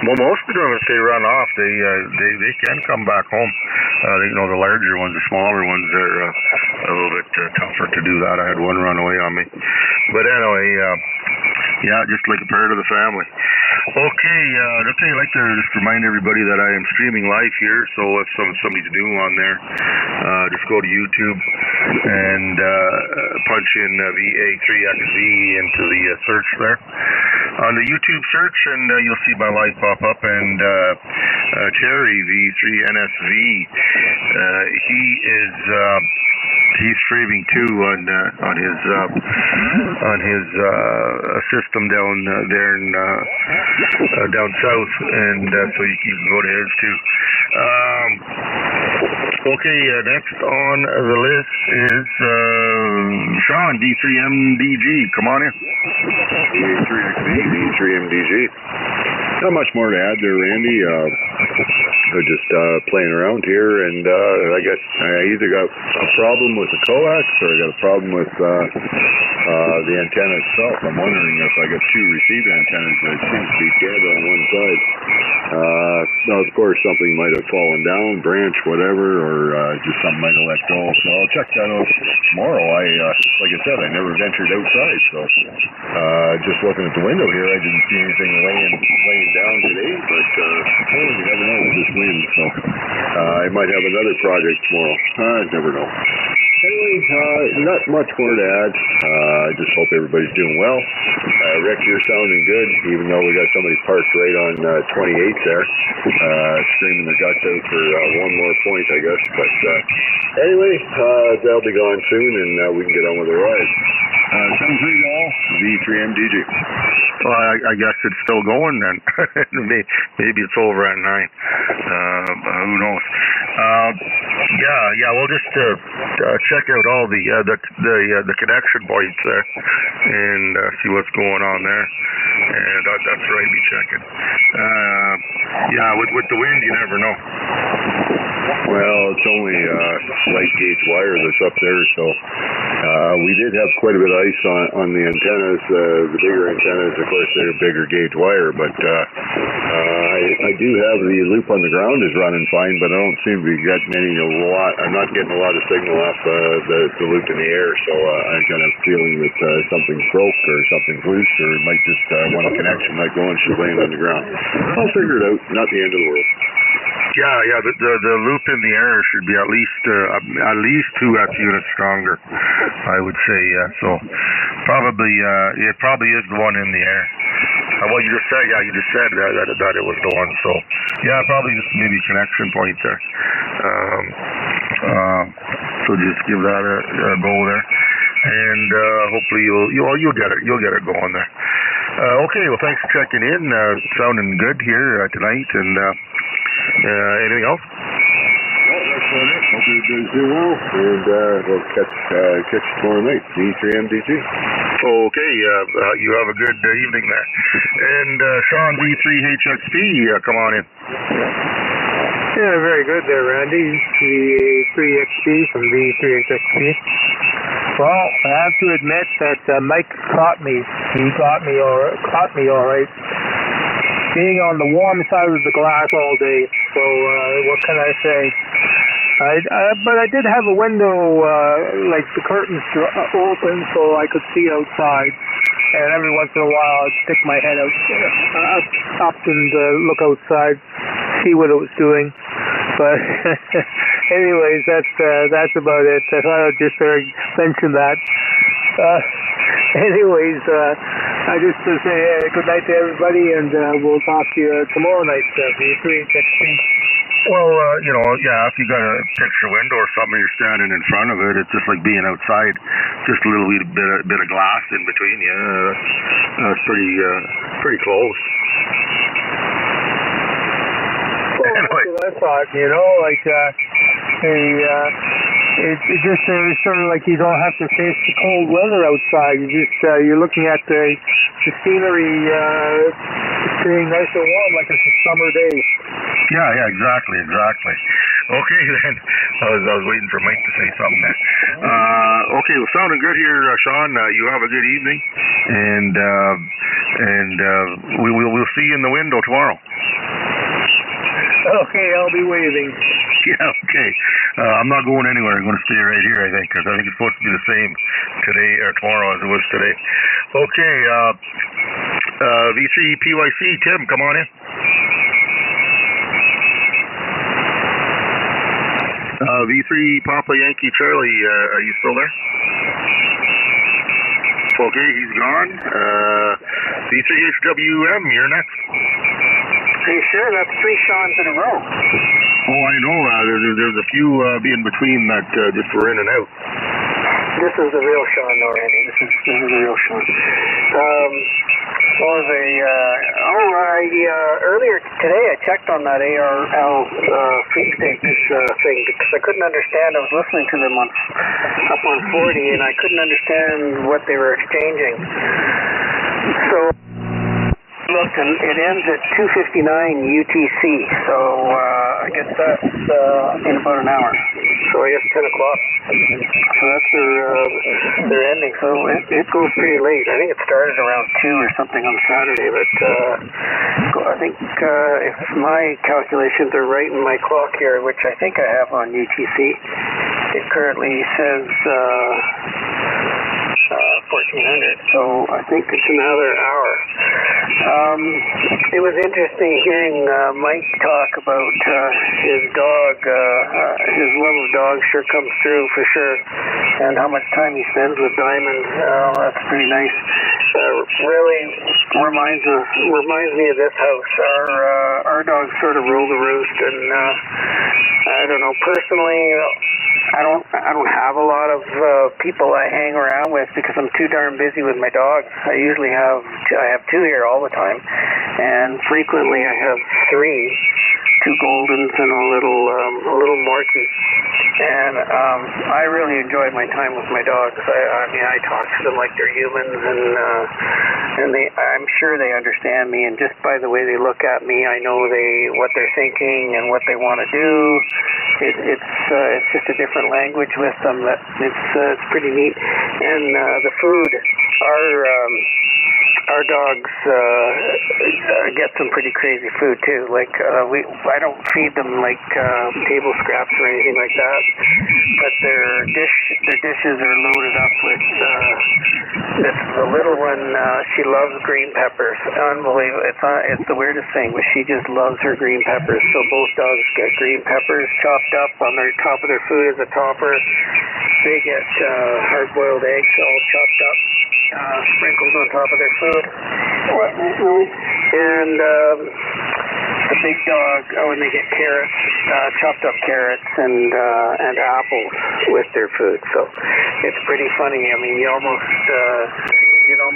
well, most of them, if they run off, they can come back home. The larger ones, the smaller ones, are a little bit tougher to do that. I had one run away on me, but anyway, yeah, just like a part of the family. Okay, I'd like to just remind everybody that I am streaming live here, so if somebody's new on there, just go to YouTube and punch in VA3XV into the search there. On the YouTube search, and you'll see my live pop up, and Cherry V3NSV, he's streaming too on his system down there in down south, and so you can go to his too. Okay, next on the list is Sean D3MDG. Come on in. V3XB, V3MDG. Not much more to add there, Randy. Just playing around here, and I guess I either got a problem with the coax or I got a problem with the antenna itself. I'm wondering if I got two receiver antennas that seem to be dead on one side. Now, of course, something might have fallen down, branch, whatever, or just something might have let go. So I'll check that out tomorrow. Like I said, I never ventured outside, so just looking at the window here, I didn't see anything laying down today, but you never know with this wind, so I might have another project tomorrow. I never know. Anyway, not much more to add. I just hope everybody's doing well. Rick, you're sounding good, even though we got somebody parked right on 28 there, screaming their guts out for one more point, I guess. But anyway, they'll be gone soon, and we can get on with the ride. Sounds great, all. V3MDG. Well, I guess it's still going then. Maybe it's over at 9. Who knows? Yeah. We'll just check out all the connection points there and see what's going on there. And that's what I'd be checking. Yeah, with the wind, you never know. Well, it's only light gauge wire that's up there, so we did have quite a bit of ice on the antennas. The bigger antennas, of course, they're bigger gauge wire, but I do have the loop on the ground is running fine, but I don't seem to be getting I'm not getting a lot of signal off the loop in the air, so I got a feeling that something's broke or something's loose, or it might just one connection might go and she's laying on the ground. I'll figure it out. Not the end of the world. Yeah. The loop in the air should be at least 2 F units stronger, I would say. Yeah. So probably it probably is the one in the air. Well, you just said that it was the one. So yeah, probably just maybe connection point there. So just give that a go there, and hopefully you'll get it going there. Okay. Well, thanks for checking in. Sounding good here tonight, and anything else? Well, that's about it. Hope everybody's doing well, and we'll catch you tomorrow night. V3MDG. Okay, you have a good evening there. And Sean V3HXP, come on in. Yeah, very good there, Randy. V3XP from V3HXP. Well, I have to admit that Mike caught me. He caught me all right. Being on the warm side of the glass all day, so what can I say? But I did have a window, like the curtains open, so I could see outside. And every once in a while, I'd stick my head up and look outside, see what it was doing. But anyways, that's about it. I thought I'd just mention that. Anyways, I just say good night to everybody, and we'll talk to you tomorrow night, V3XP. Well, if you got a picture window or something, you're standing in front of it. It's just like being outside. Just a little bit of glass in between you. That's pretty close. Well, anyway. That's what I thought. It just sort of like you don't have to face the cold weather outside. You're looking at the scenery staying nice and warm like it's a summer day. Yeah, exactly. Okay, then. I was waiting for Mike to say something there. Okay, well, sounding good here, Sean. You have a good evening, and we'll see you in the window tomorrow. Okay, I'll be waving. Yeah, okay. I'm not going anywhere. I'm going to stay right here, I think, because I think it's supposed to be the same today or tomorrow as it was today. Okay, V3 PYC, Tim, come on in. V3 Papa Yankee Charlie, are you still there? Okay, he's gone. V3HWM, you're next. Are you sure? That's 3 Seans in a row. Oh, I know. There's a few in between that just were in and out. This is the real Sean, though, Randy. This is the real Sean. Earlier today I checked on that ARL sweepstakes thing because I couldn't understand. I was listening to them up on 40 and I couldn't understand what they were exchanging. So looked and it ends at 2:59 UTC. So I guess that's in about an hour. So I guess 10 o'clock. So that's their ending. So it goes pretty late. I think it started around 2 or something on Saturday, but I think if my calculations are right in my clock here, which I think I have on UTC, it currently says 1400. So I think it's another hour. It was interesting hearing Mike talk about his dog. His love of dogs sure comes through for sure, and how much time he spends with Diamond. That's pretty nice. Really reminds me of this house. Our dogs sort of rule the roost, and I don't know. Personally, I don't have a lot of people I hang around with because I'm too darn busy with my dogs. I usually have 2 here all the time, and frequently I have 3, 2 Goldens and a little Morkie. And I really enjoy my time with my dogs. I mean, I talk to them like they're humans, and I'm sure they understand me. And just by the way they look at me, I know what they're thinking and what they want to do. It's just a different language with them. That it's pretty neat. And the food, our dogs get some pretty crazy food too. Like I don't feed them like table scraps or anything like that, but their dishes are loaded up with. The little one, she loves green peppers. Unbelievable! It's the weirdest thing, but she just loves her green peppers. So both dogs get green peppers chopped up on their top of their food as a topper. They get hard-boiled eggs all chopped up. Sprinkled on top of their food. And the big dog, when they get carrots, chopped up carrots and apples with their food. So it's pretty funny. I mean, you'd almost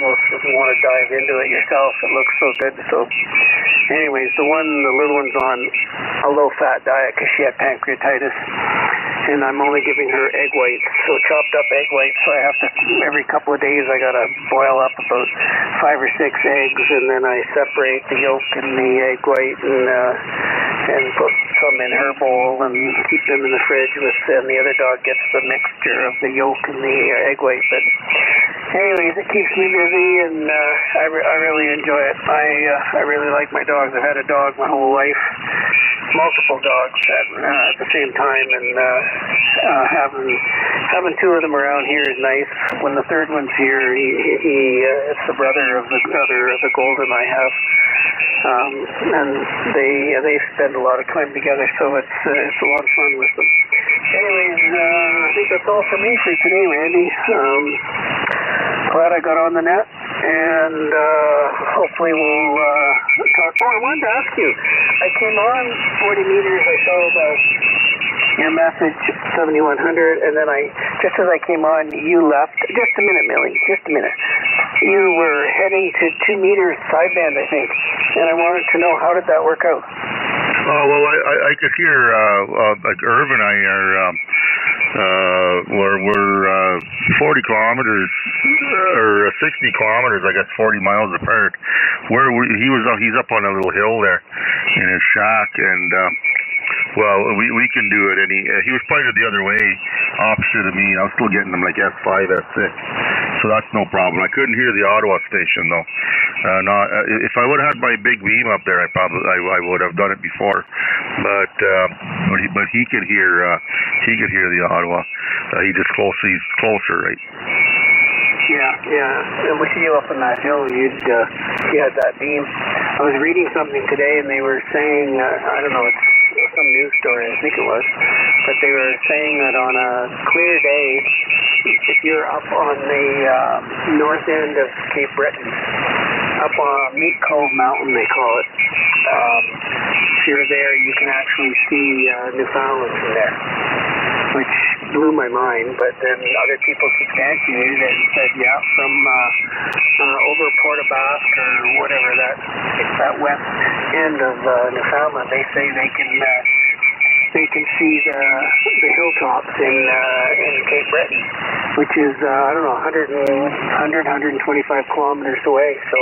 want to dive into it yourself. It looks so good. So anyways, the little one's on a low-fat diet because she had pancreatitis. And I'm only giving her egg whites, so chopped up egg whites. So I have to, every couple of days, I gotta boil up about 5 or 6 eggs, and then I separate the yolk and the egg white, and put some in her bowl and keep them in the fridge. And the other dog gets the mixture of the yolk and the egg white. But anyways, it keeps me busy, and I really enjoy it. I really like my dogs. I've had a dog my whole life. Multiple dogs at the same time, and having 2 of them around here is nice. When the third one's here, it's the brother of the Golden I have, and they spend a lot of time together, so it's a lot of fun with them. Anyways, I think that's all for me for today, Randy. Glad I got on the net, and hopefully we'll talk. Oh, I wanted to ask you. I came on 40 meters. I saw your message, 7100, and then just as I came on, you left. Just a minute, Millie. Just a minute. You were heading to 2 meters sideband, I think, and I wanted to know, how did that work out? Well, I could hear like Irv and I are we're 40 kilometers or 60 kilometers, I guess 40 miles apart. He's up on a little hill there in his shack, and well, we can do it. And he was pointed the other way, opposite of me. I was still getting them like S5, S6, so that's no problem. I couldn't hear the Ottawa station though. If I would have had my big beam up there, I would have done it before. But he could hear the Ottawa. He's closer, right? Yeah. And we see you up on that hill. You had that beam. I was reading something today, and they were saying, I don't know, it's some news story, I think it was, but they were saying that on a clear day, if you're up on the north end of Cape Breton, up on Meat Cove Mountain, they call it, if you're there, you can actually see Newfoundland from there, which blew my mind. But then other people substantiated it and said, yeah, from over Port aux Basques or whatever, that west end of Newfoundland, they say they can see the hilltops in Cape Breton, which is I don't know, 125 kilometers away. So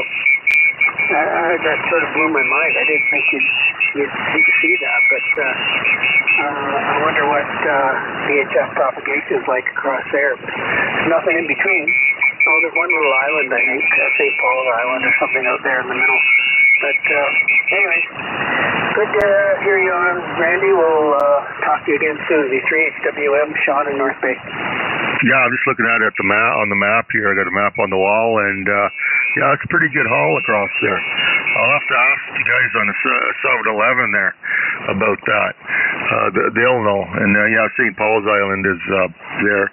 that sort of blew my mind. I didn't think you'd see that, but I wonder what VHF propagation is like across there. There's nothing in between. Oh, there's one little island, I think, St. Paul Island or something out there in the middle. But anyway, good to hear you on, Randy. We'll talk to you again soon. V3HWM, Sean in North Bay. Yeah, I'm just looking at it on the map here. I got a map on the wall, and yeah, it's a pretty good haul across there. I'll have to ask you guys on the 7-Eleven there about that. They'll know. And yeah, St. Paul's Island is there.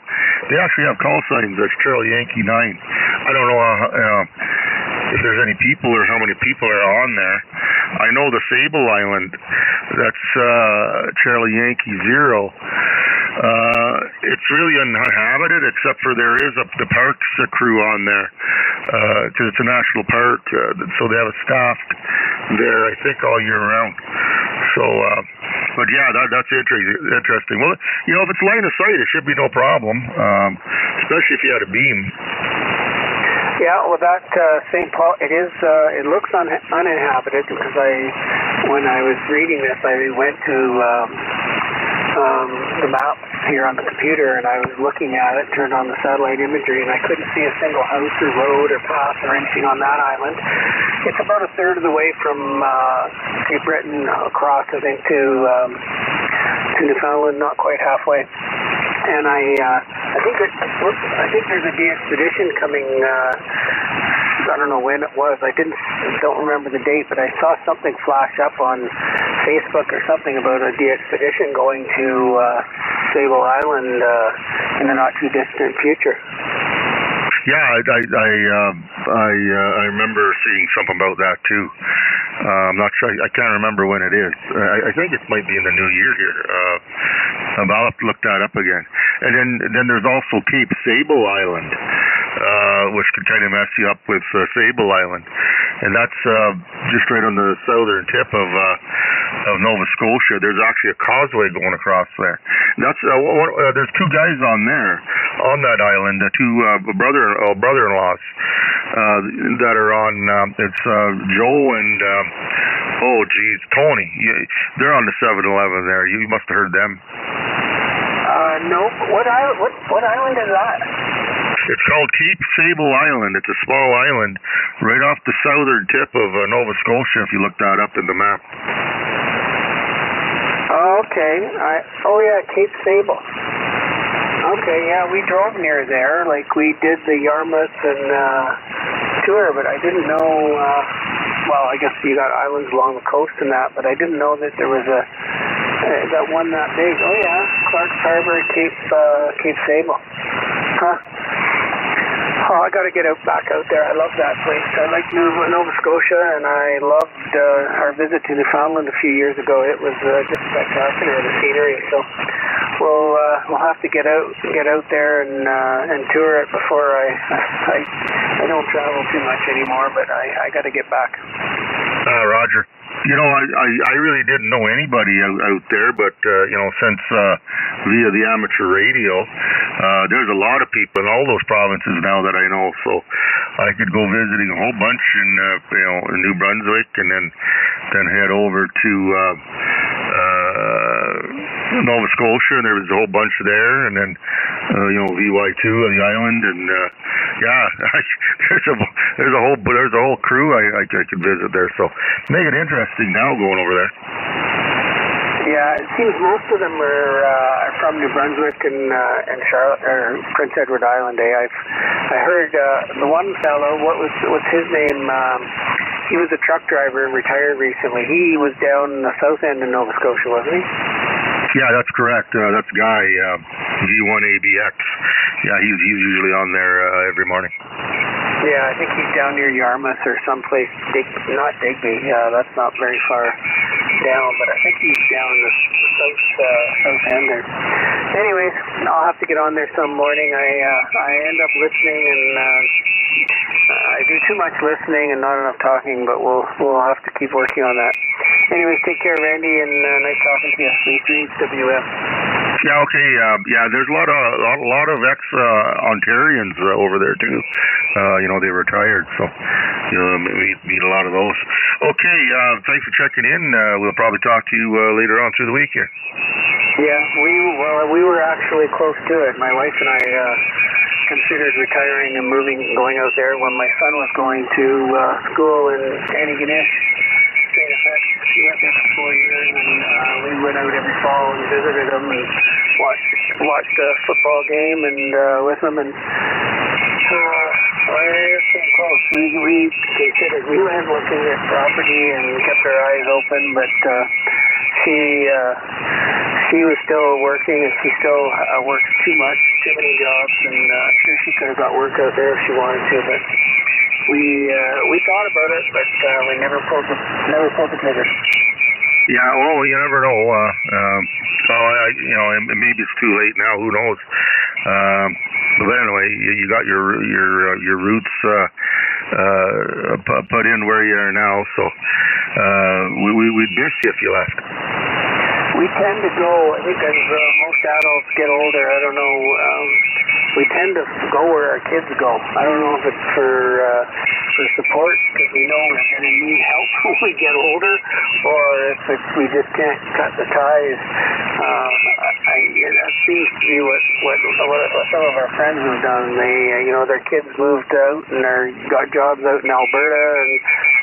They actually have call signs. That's Charlie Yankee 9. I don't know if there's any people or how many people are on there. I know the Sable Island, that's Charlie Yankee 0. It's really uninhabited, except for there is the parks crew on there, because it's a national park, so they have a staff there, I think, all year round. So, but yeah, that's interesting. Well, if it's line of sight, it should be no problem, especially if you had a beam. Yeah, well, that St. Paul, it looks uninhabited, because when I was reading this, I went to the map here on the computer, and I was looking at it, turned on the satellite imagery, and I couldn't see a single house or road or path or anything on that island. It's about a third of the way from Cape Breton across, I think, to Newfoundland, not quite halfway. And I think there's a de-expedition coming. I don't know when it was. I don't remember the date, but I saw something flash up on Facebook or something about a de-expedition going to Sable Island in the not too distant future. Yeah, I remember seeing something about that too. I'm not sure. I can't remember when it is. I think it might be in the new year here. I'll have to look that up again. And then there's also Cape Sable Island, which could kind of mess you up with Sable Island, and that's just right on the southern tip of Nova Scotia. There's actually a causeway going across there. That's there's two guys on there on that island, two brother-in-laws that are on. It's Joe and Tony. They're on the 7-Eleven there. You must have heard them. No. What island is that? It's called Cape Sable Island. It's a small island right off the southern tip of Nova Scotia, if you look that up in the map. Okay. Cape Sable. Okay, yeah, we drove near there. Like, we did the Yarmouth and tour, but I didn't know, well, I guess you got islands along the coast and that, but I didn't know that there was that one that big. Oh, yeah, Clark's Harbor, Cape Sable. Huh. Oh, I got to get back out there. I love that place. I like Nova Scotia, and I loved our visit to Newfoundland a few years ago. It was just spectacular, the scenery. So we'll have to get out there and tour it before I don't travel too much anymore. But I got to get back. Roger. I really didn't know anybody out there, but since via the amateur radio, there's a lot of people in all those provinces now that I know. So I could go visiting a whole bunch in New Brunswick, and then head over to Nova Scotia, and there was a whole bunch there, and then VY2 on the island, and there's a whole crew I could visit there. So make it interesting now going over there. Yeah, it seems most of them are from New Brunswick and Charlotte or Prince Edward Island. I heard the one fellow, what's his name? He was a truck driver and retired recently. He was down the south end of Nova Scotia, wasn't he? Yeah, that's correct. That's Guy, V1ABX. Yeah, he's usually on there every morning. Yeah, I think he's down near Yarmouth or someplace. Not Digby. Yeah, that's not very far down, but I think he's down the south end there. Anyways, I'll have to get on there some morning. I end up listening, and I do too much listening and not enough talking, but we'll have to keep working on that. Anyways, take care, Randy, and nice talking to you. EFHW. Yeah, okay. There's a lot of ex-Ontarians over there too. They retired, so meet a lot of those. Okay, thanks for checking in. We'll probably talk to you later on through the week here. Yeah, we were actually close to it. My wife and I considered retiring and going out there when my son was going to school in Antigonish. He went there for 4 years, and we went out every fall and visited him and watched a football game and with him, and we came close. We considered, we went looking at property and kept our eyes open, but she was still working, and she still works too many jobs, and I'm sure she could have got work out there if she wanted to, but we thought about it, but we never pulled the trigger. Yeah, well, you never know. Maybe it's too late now. Who knows? But anyway, you got your roots put in where you are now. So we'd miss you if you left. We tend to go. I think as most adults get older, I don't know. We tend to go where our kids go. I don't know if it's for support, because we know we're going to need help when we get older, or if we just can't cut the ties. That seems to be what some of our friends have done. They, their kids moved out and got jobs out in Alberta and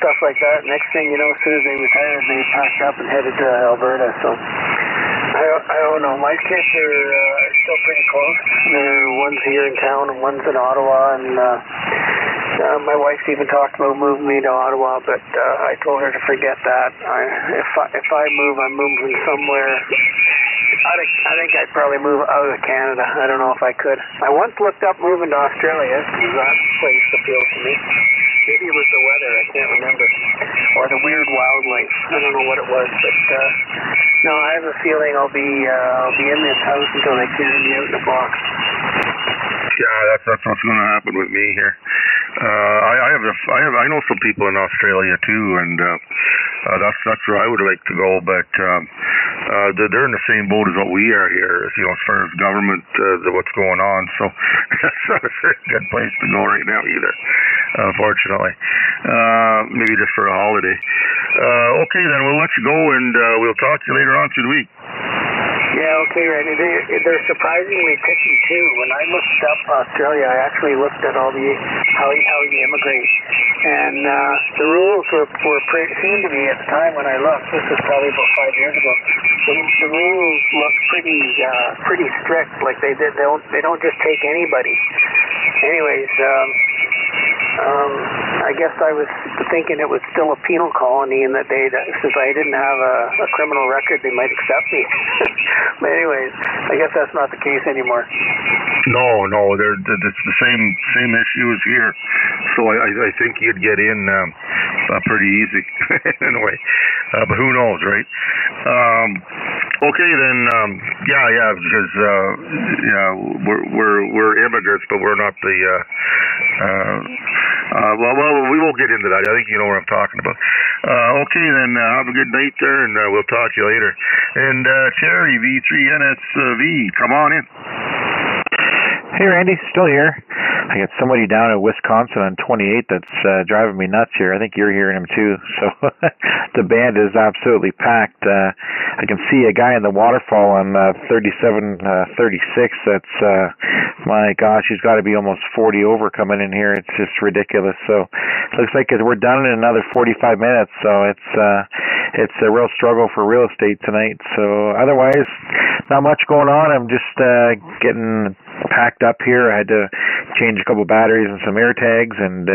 stuff like that. Next thing you know, as soon as they retired, they packed up and headed to Alberta. So I don't know. My kids are still pretty close. One's here in town and one's in Ottawa, and my wife's even talked about moving me to Ottawa, but I told her to forget that. If I move, I'm moving somewhere. I think I'd probably move out of Canada. I don't know if I could. I once looked up moving to Australia, because that place appealed to me. Maybe it was the weather, I can't remember, or the weird wildlife. I don't know what it was, but no, I have a feeling I'll be in this house until they carry me out in a box. Yeah, that's what's going to happen with me here. I know some people in Australia too, and that's where I would like to go. But they're in the same boat as what we are here, as far as government, what's going on. So that's not a very good place to go right now either, unfortunately. Maybe just for a holiday. Okay, then we'll let you go, and we'll talk to you later on through the week. Yeah, okay, Randy. They're surprisingly picky too. When I looked up Australia, I actually looked at all how you immigrate, and the rules were seemed to be at the time when I looked. This was probably about 5 years ago. The rules look pretty strict. Like they don't just take anybody. Anyways, I guess I was thinking it was still a penal colony, and that since I didn't have a criminal record, they might accept me. But anyways, I guess that's not the case anymore. No, it's the same issue as here. So I think you'd get in pretty easy in a way. But who knows, right? Okay, then, because we're immigrants, but we're not the. Well, we won't get into that. I think you know what I'm talking about. Okay, then have a good night there, and we'll talk to you later. And Terry, V3NSV, come on in. Hey Randy, still here. I got somebody down in Wisconsin on 28 that's driving me nuts here. I think you're hearing him too. So the band is absolutely packed. I can see a guy in the waterfall on 3736. That's my gosh, he's got to be almost 40 over coming in here. It's just ridiculous. So it looks like we're done in another 45 minutes. So it's a real struggle for real estate tonight. So otherwise, not much going on. I'm just getting packed up here. I had to change a couple batteries and some air tags, and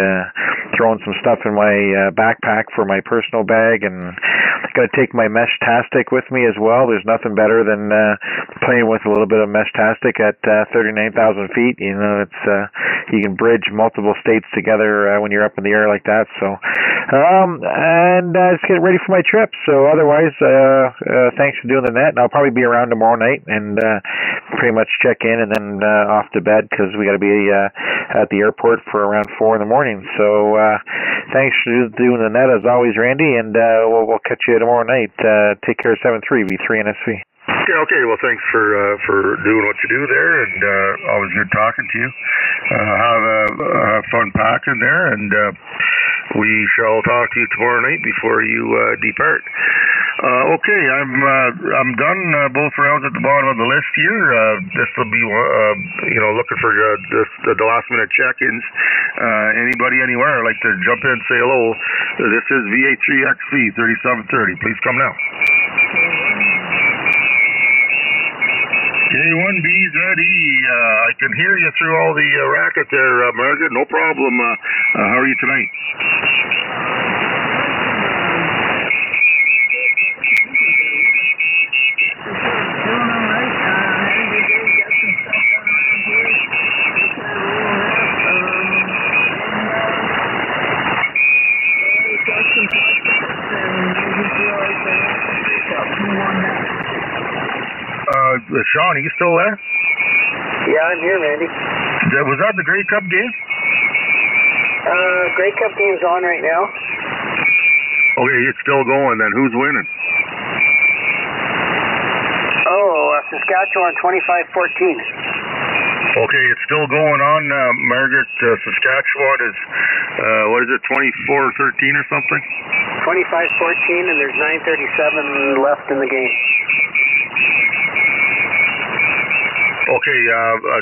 throwing some stuff in my backpack for my personal bag, and I got to take my Mesh-tastic with me as well. There's nothing better than playing with a little bit of Mesh-tastic at 39,000 feet. You know, it's you can bridge multiple states together when you're up in the air like that. So and just get ready for my trip. So otherwise, thanks for doing the net, and I'll probably be around tomorrow night and pretty much check in and then off to bed, because we got to be at the airport for around 4 in the morning. So thanks for doing the net as always, Randy, and we'll catch you tomorrow night. Take care, 7-3 V3NSV. Okay, well, thanks for doing what you do there, and always good talking to you. Have fun packing there, and we shall talk to you tomorrow night before you depart. Okay, I'm done both rounds at the bottom of the list here. This will be, looking for the last minute check-ins. Anybody anywhere like to jump in and say hello? This is VA3XV 3730. Please come now. K1BZE, I can hear you through all the racket there, Margaret. No problem. How are you tonight? Sean, are you still there? Yeah, I'm here, Randy. Was that the Grey Cup game? Grey Cup game's on right now. Okay, it's still going then. Who's winning? Saskatchewan 25-14. Okay, it's still going on, Margaret. Saskatchewan is, 24-13 or something? 25-14, and there's 9:37 left in the game. Okay,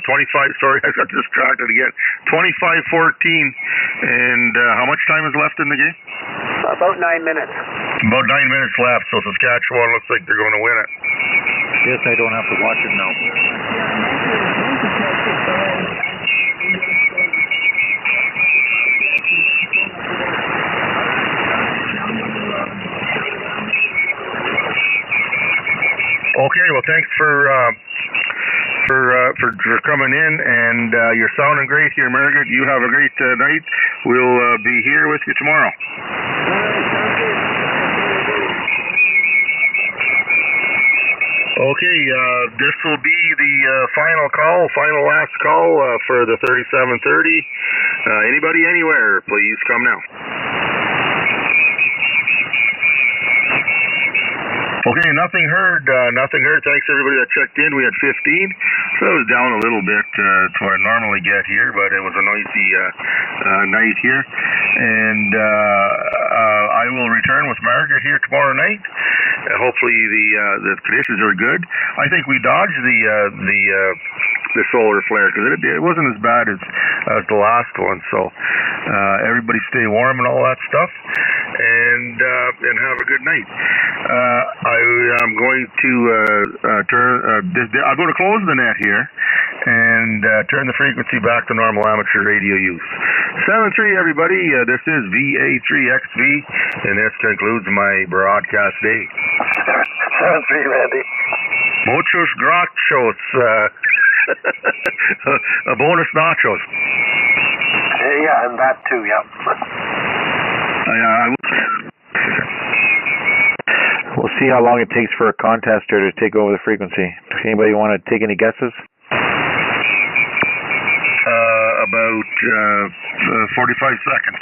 25, sorry, I got distracted again. 25-14, and how much time is left in the game? About 9 minutes. About 9 minutes left, so Saskatchewan looks like they're going to win it. Yes, I don't have to watch it now. Okay, well, thanks for coming in, and you're sounding great here, Margaret. You have a great night. We'll be here with you tomorrow. Okay, this will be the final last call for the 3730. Anybody anywhere, please come now. Okay, nothing heard. Thanks everybody that checked in. We had 15, so it was down a little bit to where I normally get here, but it was a noisy night here. And I will return with Margaret here tomorrow night. Hopefully the conditions are good. I think we dodged the solar flare, because it wasn't as bad as the last one. So everybody stay warm and all that stuff, and have a good night. I'm going to I'm going to close the net here and turn the frequency back to normal amateur radio use. 7-3 everybody. This is VA3XV, and this concludes my broadcast day. 7-3, Randy. Muchos grachos. A bonus nachos. Yeah, and that too, yeah. We'll see how long it takes for a contester to take over the frequency. Does anybody want to take any guesses? About 45 seconds.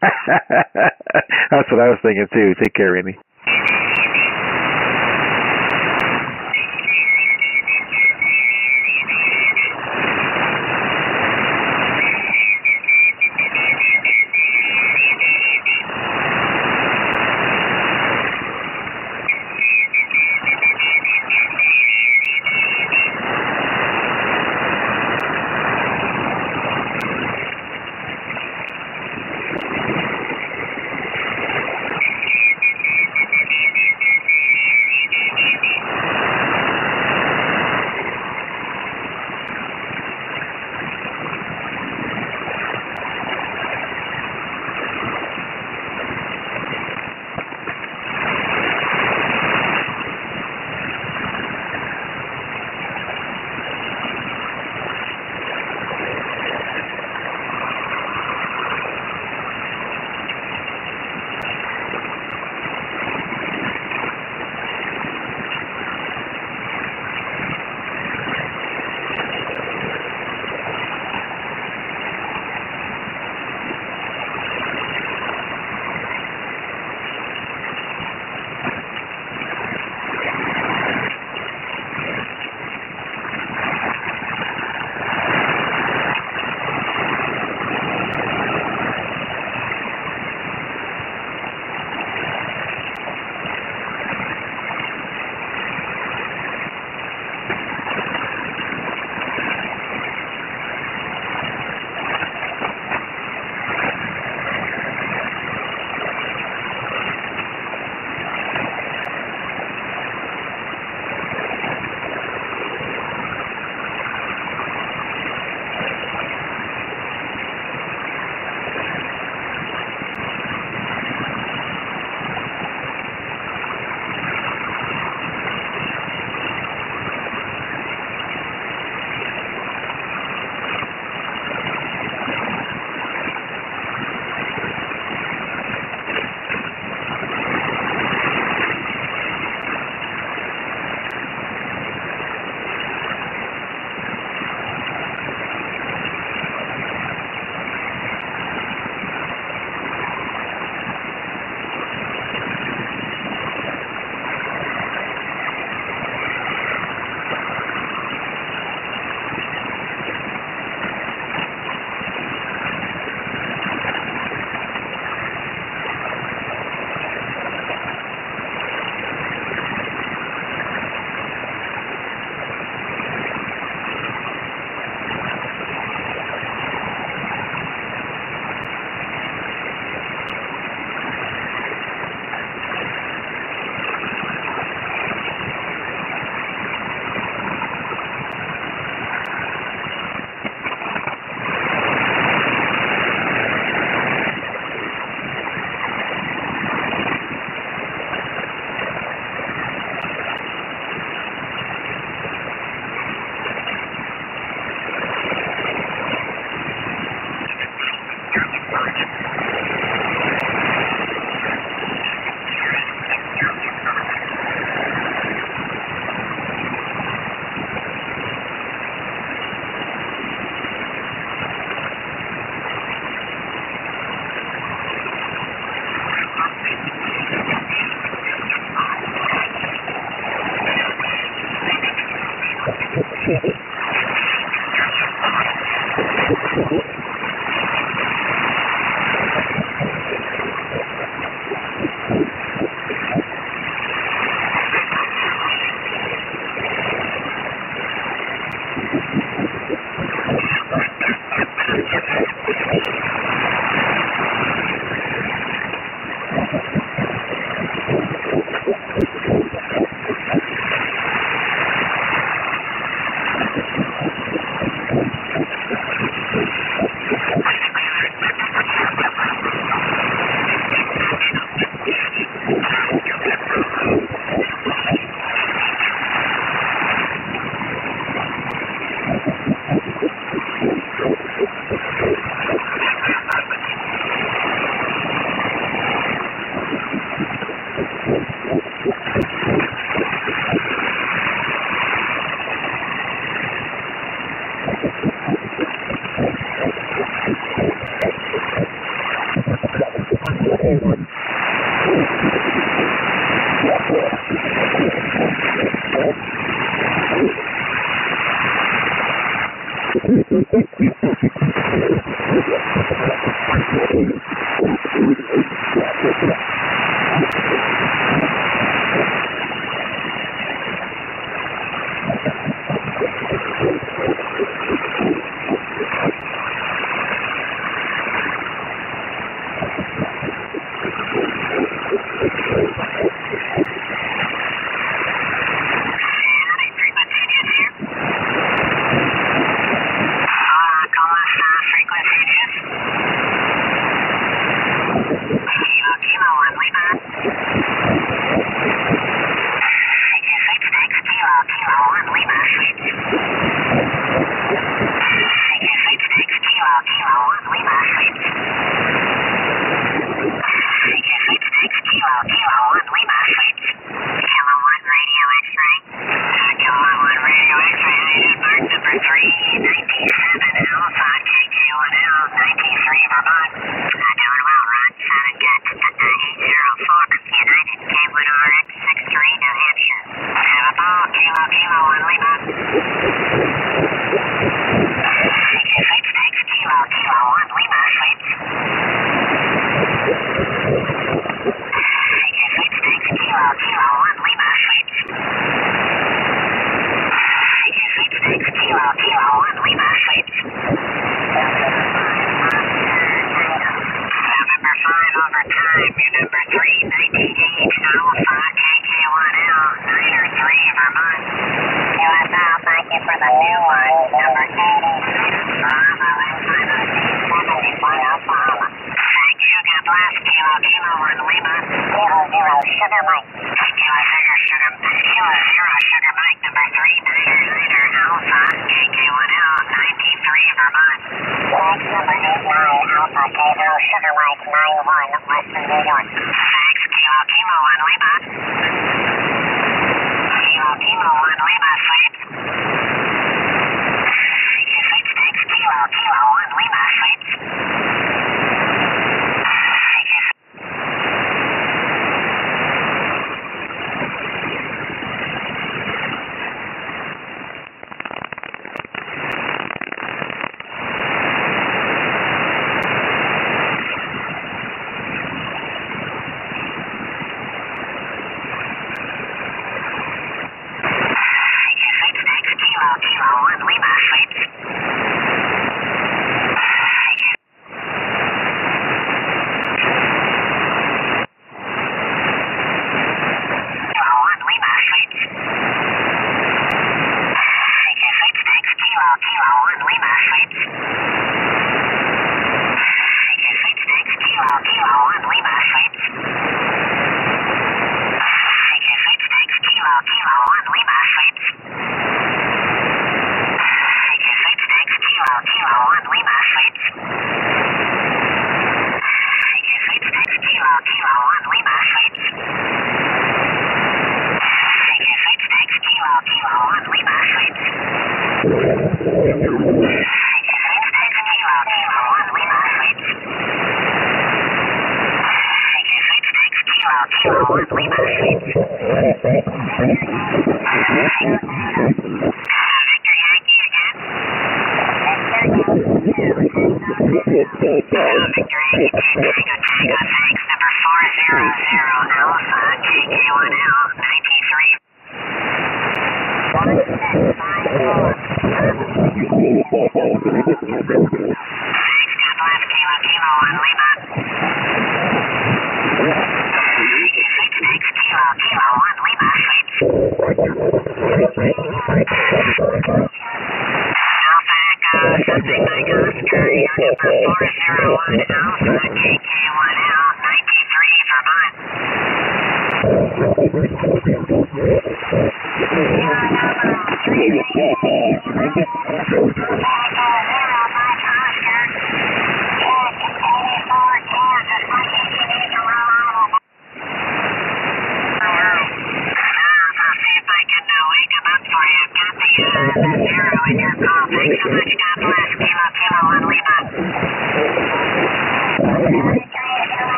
That's what I was thinking too. Take care, Randy.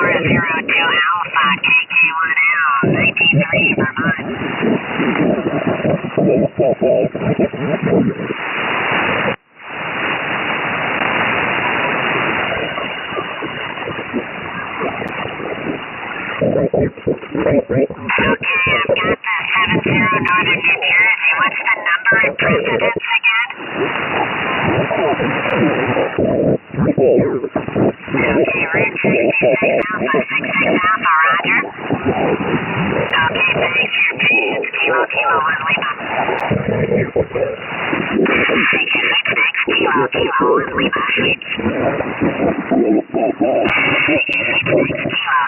402 Alpha, KK1L, 93 Vermont. Okay, I've got the 70 Northern New Jersey. What's the number and precedence again? Okay, Route 66 Alpha, 66 Alpha, roger. Okay, thanks. Your P, it's Kilo, Kilo 1 Lima. Thanks, Kilo, Kilo 1 Lima, Fleets.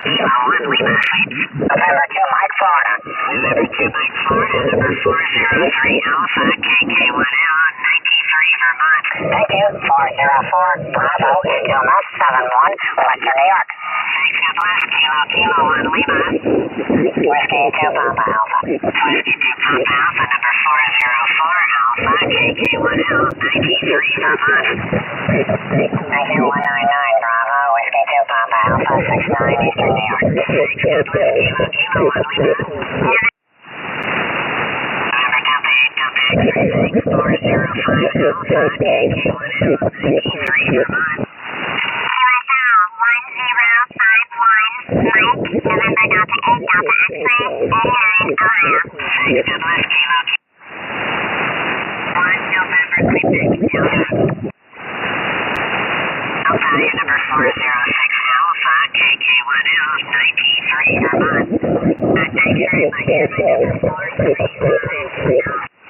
Kilo 1 Lima, Fleets. November 2 Mike Florida. November 2 Mike Florida, number 403 Alpha, KK1L, 93 Vermont. Thank you. 404 Bravo, into Must 71, Western New York. Thanks, God bless. Kilo, Kilo 1 Lima. Whiskey 2 Papa Alpha. Whiskey 2 Papa Alpha, number 404 Alpha, KK1L, 93 Vermont. Thank you. 199 Bravo, Whiskey 2 Papa Alpha, 69 Eastern New York. Thanks, God bless. Kilo, Kilo 1 Lima. X-ray, 405 Alpha, KK1L, 93 Vermont. USO 1051, Mike, November Delta 8 Delta X-ray, 89 Ohio. Thanks, God bless, Kilo. 1 November Quebec, Delta. Alpha, number 406 Alpha, KK1L, 93 Vermont. Thanks very much, number 435 Alpha. Kilo,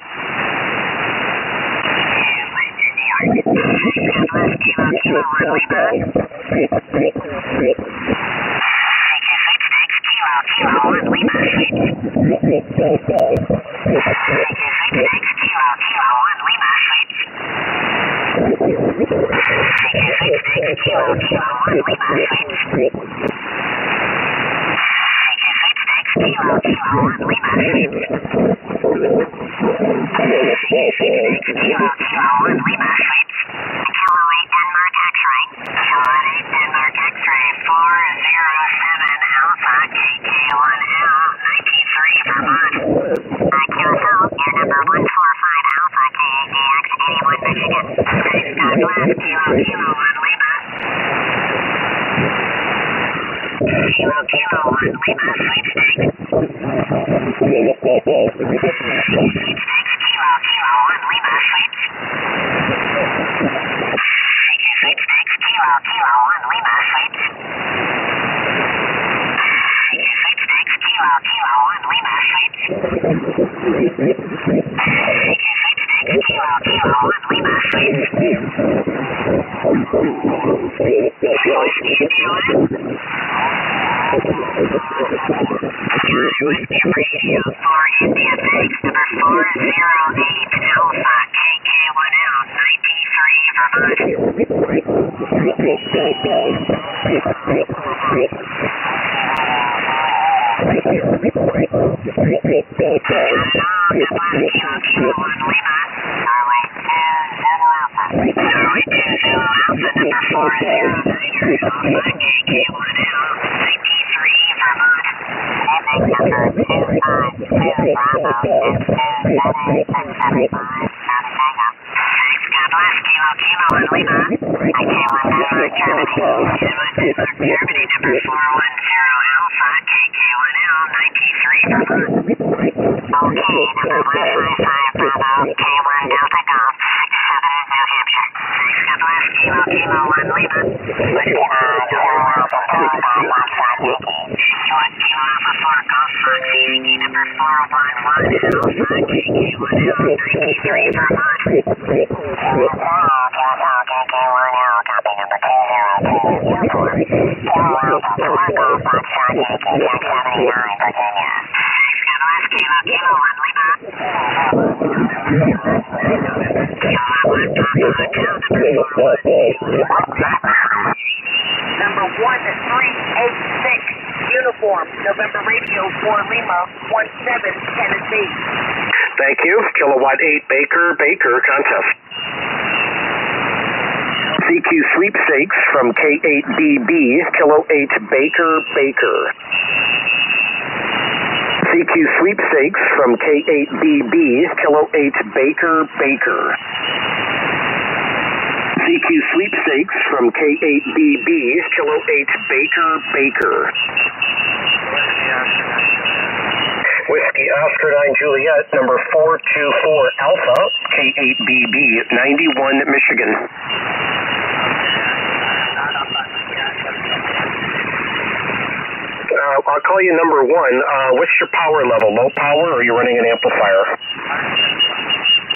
Kilo 1 Lima. Thanks, Kilo, Kilo 1 Lima, Fleets. Thanks, Kilo, Kilo 1 Lima, Fleets. Thanks, Kilo, Kilo 1 Lima, Fleets. Thanks, Kilo, Kilo 1 Lima, Fleets. Thanks, Kilo, Kilo 1 Lima, Fleets. Kilo 8 Denmark X-ray. Kilo 8 Denmark X-ray, 407 Alpha, KK1L, 93 Vermont. QSO, your number 145 Alpha, KADX, 81 Michigan. Thanks, God bless. Kilo, Kilo 1 Lima. Kilo, Kilo 1 Lima, Fleet Steak. Fleet Steaks, Kilo, Kilo 1 Lima, Fleets. Fleet Steaks, Kilo, Kilo 1 Lima, Fleets. Fleet Steaks, Kilo, Kilo 1 Lima, Fleets. Fleet Steaks, Kilo, Kilo 1 Lima, Fleets. Whiskey India 1. Whiskey Radio 4 India, thanks, number 408 Alpha, KK1L, 93 Vermont. Kilo, Kilo 1 Lima. Norway 2 Zulu Alpha. Norway 2 Zulu Alpha, number 409 Alpha, KK1L, 93 Vermont. Number 252 Bravo, S278 Bravo Tango. Thanks, God bless. Kilo, Kilo 1 Lima. IK1 Denmark, Germany. IK1 Denmark, Germany, number 410 Alpha, KK1L, 93 Vermont. Okay, number 155 Bravo, K1 Delta Golf, 67 New Hampshire. Thanks, God bless. Kilo, Kilo 1 Lima. Whiskey 9 Zulu Alpha, 45 Foxtrot Yankee. Kilo, Kilo Alpha 4 Golf Fox Yankee, number 411 Alpha, KK1L, 93 Vermont. KK1L, copy number 202 uniform. Kilo Alpha 4 Golf Foxtrot Yankee, Jack 79, Virginia. Thanks, God bless. Kilo, Kilo 1 Lima. Kilo 1 Papa Hotel, number 412. Number 1386, uniform, November Radio 4 Lima, 17, Tennessee. Thank you. Kilowatt 8 Baker, contest. CQ sweepstakes from K8BB, Kilo 8 Baker Baker. CQ sweepstakes from K8BB, Kilo 8 Baker Baker. CQ sweepstakes from K8BB, Kilo 8 Baker Baker. Whiskey Oscar 9 Juliet, number 424 Alpha, K8BB, 91 Michigan. I'll call you number 1. What's your power level? Low power, or are you running an amplifier?